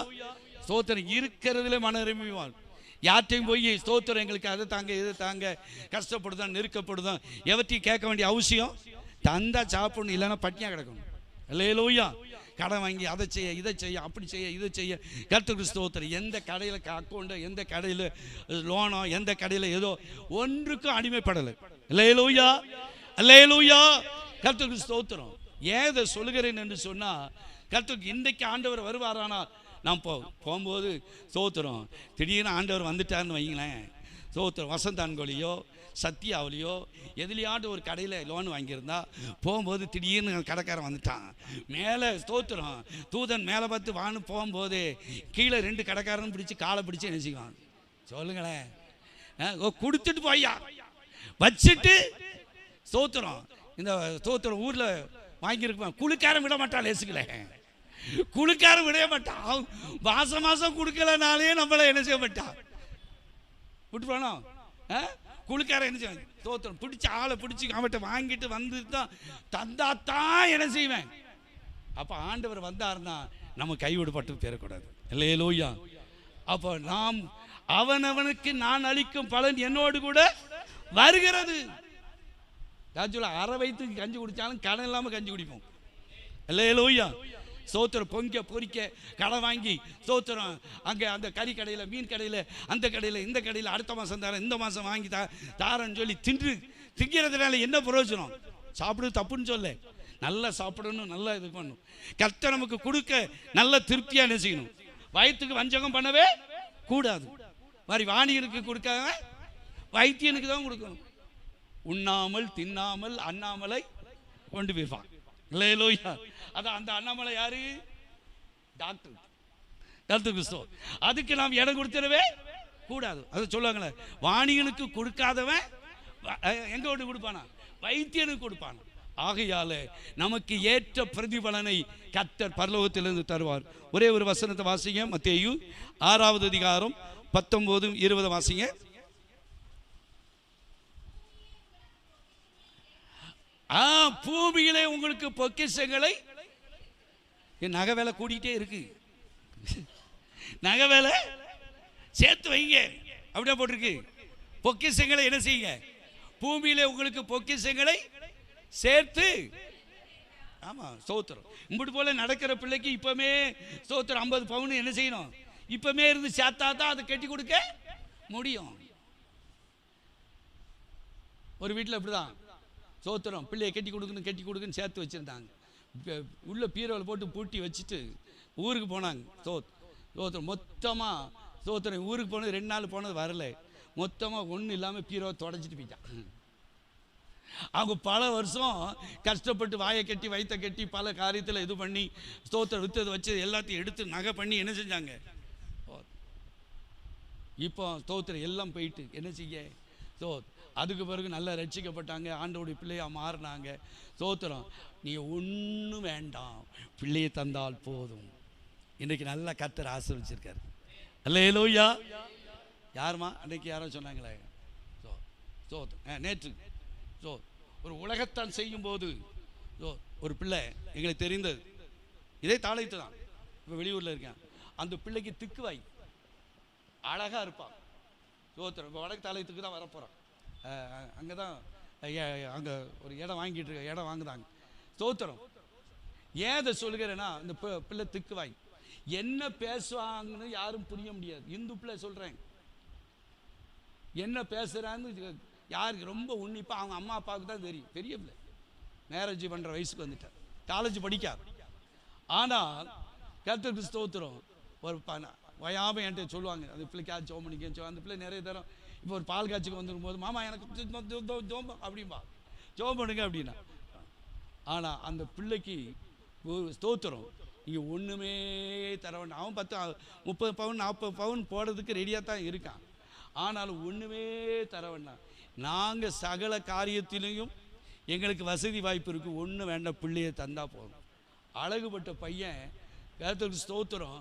ஸ்தோத்திரம். இருக்கிறதுல மன நிறைவான். யார்ட்டையும் போய் ஸ்தோத்திரம் எங்களுக்கு அதை தாங்க இதை தாங்க, கஷ்டப்படுதான் நெருக்கப்படுதான் எவற்றையும் கேட்க வேண்டிய அவசியம். தந்தா சாப்பிடணும், இல்லைன்னா பட்டினியாக கிடக்கணும். அல்லேலூயா. கடன் வாங்கி அதை செய்ய இதை செய்ய அப்படி செய்ய இதை செய்ய. கர்த்தருக்கு ஸ்தோத்திரம். எந்த கடையில் அக்கௌண்ட்டோ, எந்த கடையில் லோனோ, எந்த கடையில் ஏதோ ஒன்றுக்கும் அடிமைப்படலை. அல்லேலூயா, அல்லேலூயா. கர்த்தருக்கு ஸ்தோத்திரம். ஏதை சொல்லுகிறேன் என்று சொன்னால், கர்த்தருக்கு இன்றைக்கு ஆண்டவர் வருவாரானால் நான் போகும்போது ஸ்தோத்திரம், திடீர்னு ஆண்டவர் வந்துட்டார்னு வைங்களேன், ஸ்தோத்திரம், வசந்தான்கொழியோ சத்தியாவிலையோ எதுலையாண்டு ஒரு கடையில் லோன் வாங்கியிருந்தா போகும்போது திடீர்னு கடைக்காரன் வந்துட்டான் மேலே, ஸ்தோத்திரம், தூதன் மேலே பார்த்து வான்னு போகும்போது கீழே 2 கடைக்காரன் பிடிச்சி காலை பிடிச்சி என்ன செய்வான் சொல்லுங்களேன், கொடுத்துட்டு போய்யா வச்சுட்டு. ஸ்தோத்திரம், இந்த ஸ்தோத்திரம் ஊரில் வாங்கியிருப்பான், குளுக்காரன் விட மாட்டான், லேசுக்கல குளுக்காரன் விட மாட்டான். மாதம் மாதம் கொடுக்கலனாலே நம்மளை என்ன செய்ய மாட்டான், விட்டுருவானோ. குளுக்காரன் என்ன செய்வேன், ஸ்தோத்திரம், பிடிச்சி ஆளை பிடிச்சி அவன்கிட்ட வாங்கிட்டு வந்துட்டு தான் தந்தாத்தான் என்ன செய்வேன். அப்போ ஆண்டவர் வந்தாருன்னா நம்ம கைவிடப்பட்டு பேரக்கூடாது. அல்லேலூயா. அப்போ நாம் அவனவனுக்கு நான் அளிக்கும் பலன் என்னோடு கூட வருகிறது. அரை வயிற்றுக்கு கஞ்சி குடித்தாலும் கடன் இல்லாமல் கஞ்சி குடிப்போம். அல்லேலூயா. ஸ்தோத்திரம். பொங்க பொறிக்க கடன் வாங்கி ஸ்தோத்திரம், அங்கே அந்த கறி கடையில், மீன் கடையில், அந்த கடையில், இந்த கடையில் அடுத்த மாதம் தரேன், இந்த மாதம் வாங்கி தாரன்னு சொல்லி திங்கிறதுனால என்ன பிரயோஜனம்? சாப்பிடுறது தப்புன்னு சொல்ல, நல்லா சாப்பிடணும், நல்லா இது பண்ணணும். கர்த்தர் நமக்கு கொடுக்க நல்ல திருப்தியாக என்ன செய்யணும். வயிற்றுக்கு வஞ்சகம் பண்ணவே கூடாது. மாதிரி வாணிகனுக்கு கொடுக்காம வைத்தியனுக்கு தான் கொடுக்கணும். உண்ணாமல் தின்னாமல் அண்ணாமலை கொண்டு போயிருப்பான். அல்லேலூயா. அதான் அந்த அண்ணாமலை யாரு? டாக்டர். டாக்டர் கிறிஸ்தோ. அதுக்கு நாம் இடம் கொடுத்துடவே கூடாது. அதை சொல்லுவாங்களே, வாணிகனுக்கு கொடுக்காதவன் எங்க கொண்டு கொடுப்பானா? வைத்தியனுக்கு கொடுப்பான். ஆகையால நமக்கு ஏற்ற பிரதிபலனை கர்த்தர் பரலோகத்திலிருந்து தருவார். ஒரே ஒரு வசனத்தை வாசிங்க. மத்தேயு 6வது அதிகாரம் 19, 20 வாசிங்க. பூமியிலே உங்களுக்கு பொக்கிஷங்களை, நகை வேலை கூடிட்டே இருக்கு, நகை வேலை சேர்த்து வைங்க அப்படியே போட்டிருக்கு. பொக்கிஷங்களை என்ன செய்யுங்க? பூமியிலே உங்களுக்கு பொக்கிஷங்களை சேர்த்து. ஆமா, ஸ்தோத்திரம். இப்படி போல நடக்கிற பிள்ளைக்கு இப்பமே ஸ்தோத்திரம் 50 பவுன் என்ன செய்யணும்? இப்பமே இருந்து சேர்த்தா தான் அதை கட்டி கொடுக்க முடியும். ஒரு வீட்டில் அப்படிதான் ஸ்தோத்திரம், பிள்ளையை கட்டி கொடுக்குன்னு சேர்த்து வச்சுருந்தாங்க. உள்ள பீரோவில் போட்டு பூட்டி வச்சுட்டு ஊருக்கு போனாங்க. ஸ்தோத்திரம், மொத்தமாக ஸ்தோத்திரம் ஊருக்கு போனது 2 நாள் போனது வரல, மொத்தமாக ஒன்றும் இல்லாமல் பீரோவை தொடச்சிட்டு போயிட்டான். அவங்க பல வருஷம் கஷ்டப்பட்டு வாயை கட்டி வயிற்ற கட்டி பல காரியத்தில் இது பண்ணி ஸ்தோத்திரம் வித்ததை வச்சு எல்லாத்தையும் எடுத்து நகை பண்ணி என்ன செஞ்சாங்க. இப்போ ஸ்தோத்திரம் எல்லாம் போயிட்டு என்ன செய்ய. அதுக்கு பிறகு நல்லா ரட்சிக்கப்பட்டாங்க, ஆண்டவருடைய பிள்ளையாக மாறினாங்க. ஸ்தோத்திரம். நீ ஒன்றும் வேண்டாம், பிள்ளையை தந்தால் போதும். இன்றைக்கி நல்லா கர்த்தர் ஆசீர்வதிச்சிருக்காரு. அல்லேலூயா. யாருமா அன்றைக்கி யாரோ சொன்னாங்களே, நேற்று ஒரு உலகத்தான் செய்யும்போது ஒரு பிள்ளை எங்களுக்கு தெரிந்தது, இதே தாளைத்து தான், இப்போ வெளியூரில் இருக்கேன். அந்த பிள்ளைக்கு திக்குவாய், அழகாக இருப்பான். ஸ்தோத்திரம். இப்போ வடக்கு தாளையத்துக்கு தான் வரப்போகிறான். அங்கே தான் அங்கே ஒரு இடம் வாங்கிட்டு இருக்க, இடம் வாங்குதாங்க. ஸ்தோத்திரம். ஏன் அதை சொல்கிறேன்னா, இந்த பிள்ளை திக்குவாய், என்ன பேசுவாங்கன்னு யாரும் புரிய முடியாது. இந்து பிள்ளை சொல்கிறேன், என்ன பேசுகிறான்னு யாருக்கு ரொம்ப உன்னிப்பாக அவங்க அம்மா அப்பாவுக்கு தான் தெரியும். பெரிய பிள்ளை, மேரேஜ் பண்ணுற வயசுக்கு வந்துட்டார், காலேஜ் படிக்காது. ஆனால் கர்த்தருக்கு ஸ்தோத்திரம். ஒரு வயாமல் என்கிட்ட சொல்லுவாங்க, அந்த பிள்ளைக்காக ஜோம் பண்ணிக்க. அந்த பிள்ளை நிறைய தரம் இப்போ ஒரு பால் காட்சிக்கு வந்துடும் போது, மாமா எனக்கு ஜோம் அப்படின்பா, ஜோம் பண்ணுங்க அப்படின்னா. ஆனால் அந்த பிள்ளைக்கு ஸ்தோத்திரம் இங்கே ஒன்றுமே தர வேண்டாம். அவன் 10, 30 பவுன் 40 பவுன் போடுறதுக்கு ரெடியாக தான் இருக்கான். ஆனாலும் ஒன்றுமே தர வேண்டாம். நாங்கள் சகல காரியத்திலையும் எங்களுக்கு வசதி வாய்ப்பு இருக்குது, ஒன்றும் வேண்டாம், பிள்ளையை தந்தா போதும். அழகுபட்ட பையன், கர்த்தருக்கு ஸ்தோத்திரம்.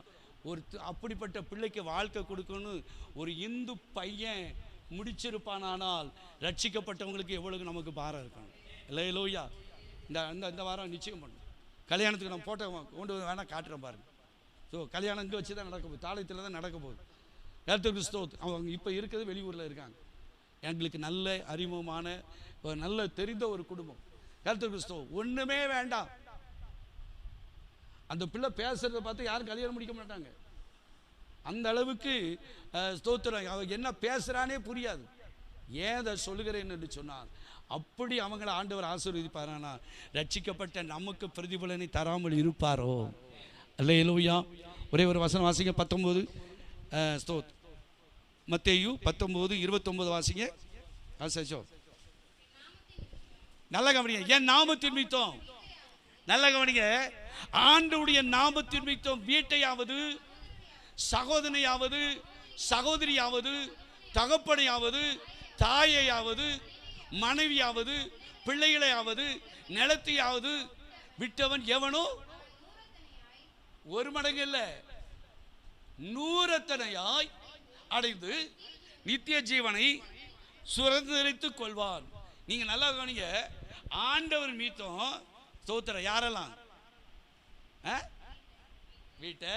ஒரு அப்படிப்பட்ட பிள்ளைக்கு வாழ்க்கை கொடுக்கணும் ஒரு இந்து பையன் முடிச்சிருப்பானால் ரட்சிக்கப்பட்டவங்களுக்கு எவ்வளவு நமக்கு பாரம் இருக்கணும். அல்லேலூயா. இந்த வாரம் நிச்சயம் பண்ணணும். கல்யாணத்துக்கு நம்ம போட்டோ கொண்டு வேணால் காட்டுறேன் பாருங்க. கல்யாணம் இங்கே வச்சு தான் நடக்க போகுது, தாளத்தில் தான் நடக்க போகுது. கர்த்தருக்கு ஸ்தோத்திரம். அவங்க இப்போ இருக்கிறது வெளியூரில் இருக்காங்க. எங்களுக்கு நல்ல அறிமுகமான நல்ல தெரிந்த ஒரு குடும்பம். கர்த்தருக்கு ஸ்தோத்திரம். ஒன்றுமே வேண்டாம், அந்த பிள்ளை பேசுறதை பார்த்து யாரும் கல்யாணம் முடிக்க மாட்டாங்க. அந்த அளவுக்கு ஸ்தோத்திரம். அவன் என்ன பேசுகிறானே புரியாது. ஏன் அதை சொல்லுகிறேன் என்று சொன்னால், அப்படி அவங்களை ஆண்டவர் ஆசீர்வதிப்பாரானா ரட்சிக்கப்பட்ட நமக்கு பிரதிபலனை தராமல் இருப்பாரோ? அல்லேலூயா. ஒரே ஒரு வசனம் வாசிங்க, 19 ஸ்தோத் மத்தேயு 19:29 வாசிங்க. ஆசோ நல்ல கவனிங்க. என் நாமத்தின் நிமித்தம், நல்ல கவனிங்க, ஆண்டவருடைய நாமத்தின் நிமித்தம் வீட்டையாவது, சகோதரனையாவது, சகோதரியாவது, தகப்பனையாவது, தாயையாவது, மனைவியாவது, பிள்ளைகளையாவது, நிலத்தையாவது விட்டவன் எவனோ ஒரு மடங்கு இல்லை 100 அடைந்து நித்திய ஜீவனை சுதந்தரித்துக் கொள்வான். நீங்க நல்லா கவனிங்க. ஆண்டவர் மீத்தம் ஸ்தோத்திரம். யாரெல்லாம்? வீட்டை,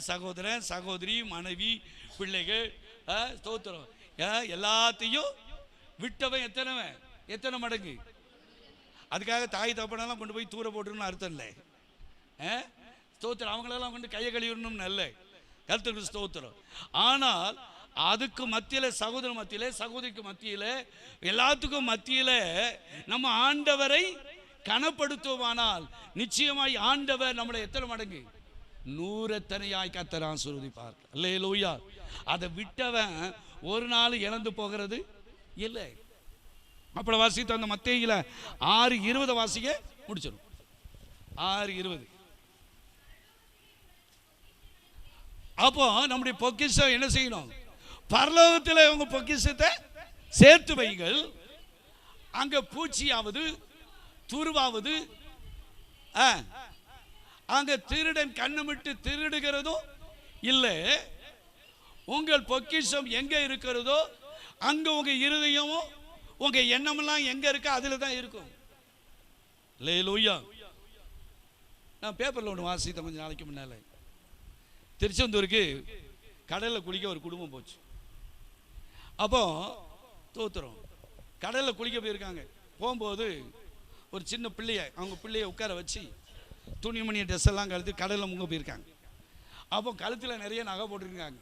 சகோதரன், சகோதரி, மனைவி, பிள்ளைகள், ஸ்தோத்திரம் எல்லாத்தையும் விட்டவன் எத்தனை மடங்கு? அதுக்காக தாய் தகப்பனெல்லாம் கொண்டு போய் தூர போட்டுருன்னு அர்த்தம் இல்லை. ஸ்தோத்திரம். அவங்களெல்லாம் கொண்டு கையை கழுவிடணும்னு நல்ல கர்த்தருக்கு ஸ்தோத்திரம். ஆனால் அதுக்கு மத்தியில், சகோதர மத்தியில், சகோதரிக்கு மத்தியில், எல்லாத்துக்கும் மத்தியில் நம்ம ஆண்டவரை கனப்படுத்துவானால் நிச்சயமாய் ஆண்டவர் நம்மளை எத்தனை மடங்கு? 100 கர்த்தர் ஆசீர்வதிப்பார். அல்லேலூயா. அதை விட்டவன் ஒரு நாள் இழந்து போகிறது இல்லை. அப்படி வாசித்து அந்த மத்தேயுல 6:20 வாசிக்க முடிச்சிடும். 6:20. அப்போ நம்முடைய பொக்கிஷம் என்ன செய்யணும்? பரலோகத்தில் உங்க பொக்கிஷத்தை சேர்த்து வைங்கள். அங்க பூச்சியாவது துருவாவது, அங்க திருடன் கண்ணமிட்டு திருடுகிறதும் இல்லை. உங்கள் பொக்கிஷம் எங்க இருக்கிறதோ அங்க உங்க இருதயமும் உங்க எண்ணமெல்லாம் எங்க இருக்கோ அதுல தான் இருக்கும். அல்லேலூயா. நான் பேப்பர்ல ஒன்று வாசித்தேன் கொஞ்சம் நாளைக்கு முன்னால. திருச்செந்தூருக்கு கடலில் குளிக்க ஒரு குடும்பம் போச்சு. அப்போ தோத்துறோம் கடலில் குளிக்க போயிருக்காங்க. போகும்போது ஒரு சின்ன பிள்ளைய, அவங்க பிள்ளைய உட்கார வச்சு துணிமணி ட்ரெஸ் எல்லாம் கழுத்து கடலில் முங்க போயிருக்காங்க. அப்போ கழுத்தில் நிறைய நகை போட்டிருக்காங்க.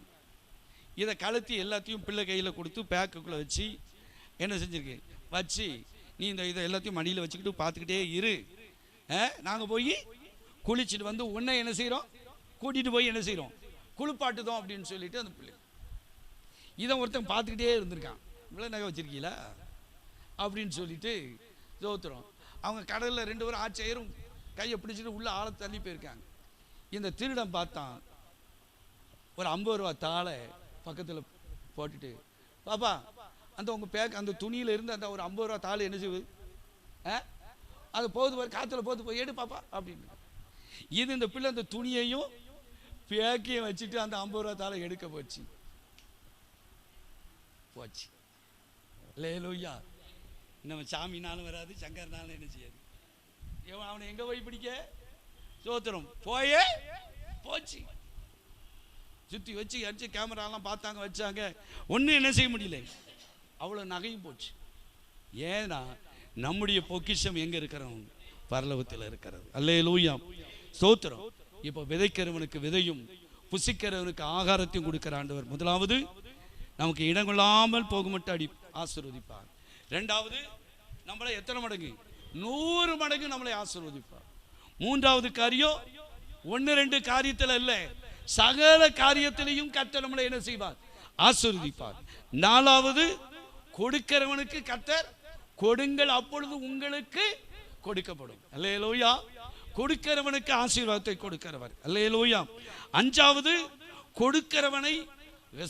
இதை கழுத்தி எல்லாத்தையும் பிள்ளை கையில் கொடுத்து பேக்குக்குள்ளே வச்சு என்ன செஞ்சுருக்கு வச்சு, நீ இதை எல்லாத்தையும் மடியில் வச்சுக்கிட்டு பார்த்துக்கிட்டே இரு, நாங்கள் போய் குளிச்சுட்டு வந்து உன்னை என்ன செய்கிறோம், கூட்டிகிட்டு போய் என்ன செய்கிறோம், குளிப்பாட்டுதோம் அப்படின்னு சொல்லிட்டு அந்த பிள்ளை இதை ஒருத்தன் பார்த்துக்கிட்டே இருந்திருக்கான். இவ்வளோ நகை வச்சிருக்கீங்களா அப்படின்னு சொல்லிட்டு தோத்துறோம். அவங்க கடலில் 2 பேரும் ஆச்சேரும் கையை பிடிச்சிட்டு உள்ள ஆழ தள்ளி போயிருக்காங்க. இந்த திருடன் பார்த்தான், ஒரு 50 ரூபா தாளை பக்கத்தில் போட்டுட்டு, பாப்பா அந்த உங்கள் பேக் அந்த துணியில் இருந்து அந்த ஒரு 50 ரூபா தாள் என்ன செய்வது, அது போகுது பாரு, காற்றுல போகுது, போய் எடு பாப்பா அப்படின்னு. இது இந்த பிள்ளை அந்த துணியையும் பேக்கையும் வச்சுட்டு அந்த 50 ரூபா தாளை எடுக்க போச்சு. அல்லேலூயா. நம்ம சாமினாலும் வராது, சங்கர்னாலும் என்ன செய்யாது. அவனை எங்க போய் பிடிக்க சோத்திரம் போயே போச்சு. சுற்றி வச்சு அடிச்சு கேமராலாம் பார்த்தாங்க, வச்சாங்க, ஒன்றும் என்ன செய்ய முடியல. அவ்வளோ நகையும் போச்சு. ஏன்னா நம்முடைய பொக்கிஷம் எங்கே இருக்கிறோம், பரலோகத்தில் இருக்கிறது. அல்லேலூயா ஸ்தோத்திரம். இப்போ விதைக்கிறவனுக்கு விதையும் புசிக்கிறவனுக்கு ஆகாரத்தையும் கொடுக்கிற ஆண்டவர் முதலாவது நமக்கு இடங்கொள்ளாமல் போக மட்டும் அடி ஆசீர்வதிப்பார். 2வது நம்மளை எத்தனை மடங்கு, 100 மடங்கு நம்மளை ஆசீர்வதிப்பார். 3வது காரியம் 1-2 காரியத்தில் அல்ல, சகல காரியத்திலையும் கர்த்தர் நம்மளை என்ன செய்வார், ஆசீர்வதிப்பார். 4வது கொடுக்கிறவனுக்கு கர்த்தர் கொடுங்கள் அப்பொழுது உங்களுக்கு கொடுக்கப்படும். அல்லேலூயா. கொடுக்கிறவனுக்கு ஆசீர்வாதத்தை கொடுக்கிறவர். அல்லேலூயா. 5வது கொடுக்கிறவனை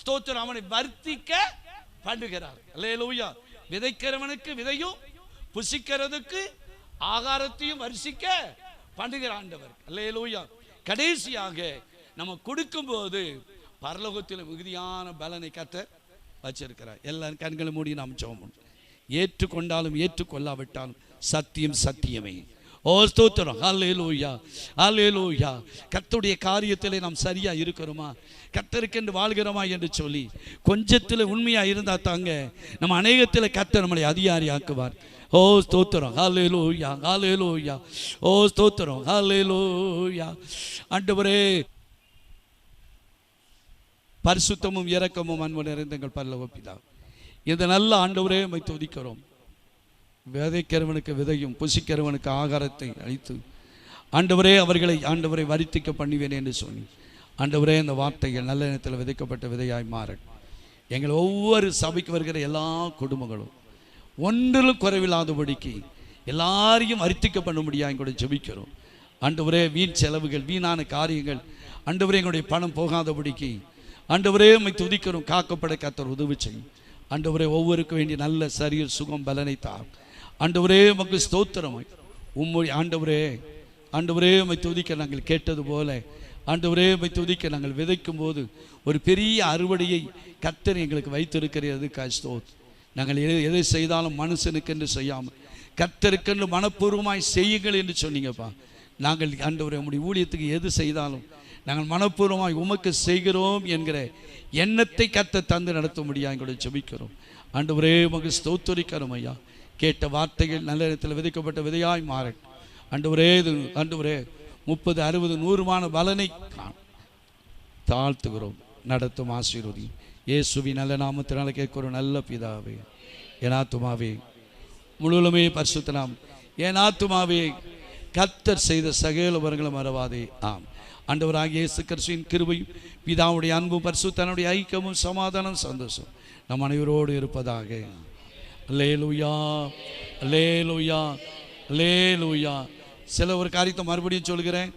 ஸ்தோத்திரம் அவனை வர்த்திக்க பண்ணுகிறார். அல்லேலூயா. விதைக்கிறவனுக்கு விதையும் புசிக்கிறதுக்கு ஆகாரத்தையும் வர்ஷிக்க பண்ணுகிற ஆண்டவர். அல்லேலூயா. கடைசியாக நம்ம கொடுக்கும்போது பரலோகத்தில் மிகுதியான பலனை கர்த்தர் வச்சிருக்கிறார். எல்லாரும் கண்களை மூடி நாம் ஜெபம் பண்ணுவோம். ஏற்றுக்கொண்டாலும் ஏற்றுக்கொள்ளாவிட்டாலும் சத்தியம் சத்தியமே. ஓ ஸ்தோத்திரம். அல்லேலூயா அல்லேலூயா. கர்த்தருடைய காரியத்தில் நாம் சரியா இருக்கிறோமா, கர்த்தருக்கென்று வாழ்கிறோமா என்று சொல்லி கொஞ்சத்தில் உண்மையா இருந்தா தாங்க நம்ம அநேகத்தில் கர்த்தர் நம்மளை அதிகாரி ஆக்குவார். ஓ ஸ்தோத்திரம், ஹல்லேலூயா, ஹல்லேலூயா. ஓ ஸ்தோத்திரம், ஹல்லேலூயா. ஆண்டவரே, பரிசுத்தமும் இரக்கமும் அன்பு நிறைந்த எங்கள் பரலோக பிதாவே, இந்த நல்ல ஆண்டவரே உம்மை துதிக்கிறோம். விதைக்கிறவனுக்கு விதையும் புசிக்கிறவனுக்கு ஆகாரத்தை அளித்து ஆண்டவரே அவர்களை ஆண்டவரை வருத்திக்க பண்ணுவேன் என்று சொன்னி ஆண்டவரே, இந்த வார்த்தைகள் நல்ல நேரத்தில் விதைக்கப்பட்ட விதையாய் மாற எங்கள் ஒவ்வொரு சபைக்கு வருகிற எல்லா குடும்பங்களும் ஒன்றிலும் குறைவில்லாதபடிக்கு எல்லாரையும் வருத்திக்க பண்ண முடியாது எங்களோட ஜெபிக்கிறோம். ஆண்டவரே, வீண் செலவுகள், வீணான காரியங்கள் ஆண்டவரே எங்களுடைய பணம் போகாதபடிக்கு ஆண்டவரே உம்மை துதிக்கிறோம். காக்கப்பட கர்த்தர் உதவி செய்யும். ஆண்டவரே, ஒவ்வொருக்கும் வேண்டிய நல்ல சரீர சுகம் பலனை தார். ஆண்டவரே, உமக்கு ஸ்தோத்திரம். உம்முடைய ஆண்டவரே உம்மை துதிக்க நாங்கள் கேட்டது போல ஆண்டவரே உம்மை துதிக்க நாங்கள் விதைக்கும் போது ஒரு பெரிய அறுவடையை கர்த்தர் எங்களுக்கு வைத்திருக்கிறது. ஸ்தோத்திரம். நாங்கள் எதை செய்தாலும் மனுஷனுக்கென்று செய்யாமல் கர்த்தருக்கென்று மனப்பூர்வமாய் செய்யுங்கள் என்று சொன்னீங்கப்பா. நாங்கள் ஆண்டவரே உம்முடைய ஊழியத்துக்கு எது செய்தாலும் நாங்கள் மனப்பூர்வமாய் உமக்கு செய்கிறோம் என்கிற எண்ணத்தை கர்த்தர் தந்து நடத்த முடியாது எங்களுடைய ஜெபிக்கிறோம். ஆண்டவரே உமக்கு ஸ்தோத்திரிக்கிறோம் ஐயா. கேட்ட வார்த்தைகள் நல்ல இடத்தில் விதைக்கப்பட்ட விதையாய் மாறட்டும். ஆண்டவரே, இது ஆண்டவரே 30, 60, 100 பலனை தாழ்த்துகிறோம். நடத்தும் ஆசீர்வதி இயேசுவின் நல்ல நாமத்தினால கேட்கிறோம் நல்ல பிதாவே. என் ஆத்துமாவே முழுவலுமே பரிசுத்த நாம், என் ஆத்துமாவே கர்த்தர் செய்த சகல உபகாரங்களும் மறவாதே. ஆம். ஆண்டவராகிய இயேசு கிறிஸ்துவின் கிருபையும் பிதாவுடைய அன்பும் பரிசுத்தனுடைய ஐக்கியமும் சமாதானம் சந்தோஷம் நம் அனைவரோடு இருப்பதாக. அல்லேலூயா, அல்லேலூயா, அல்லேலூயா. சில ஒரு காரியத்தை மறுபடியும் சொல்கிறேன்.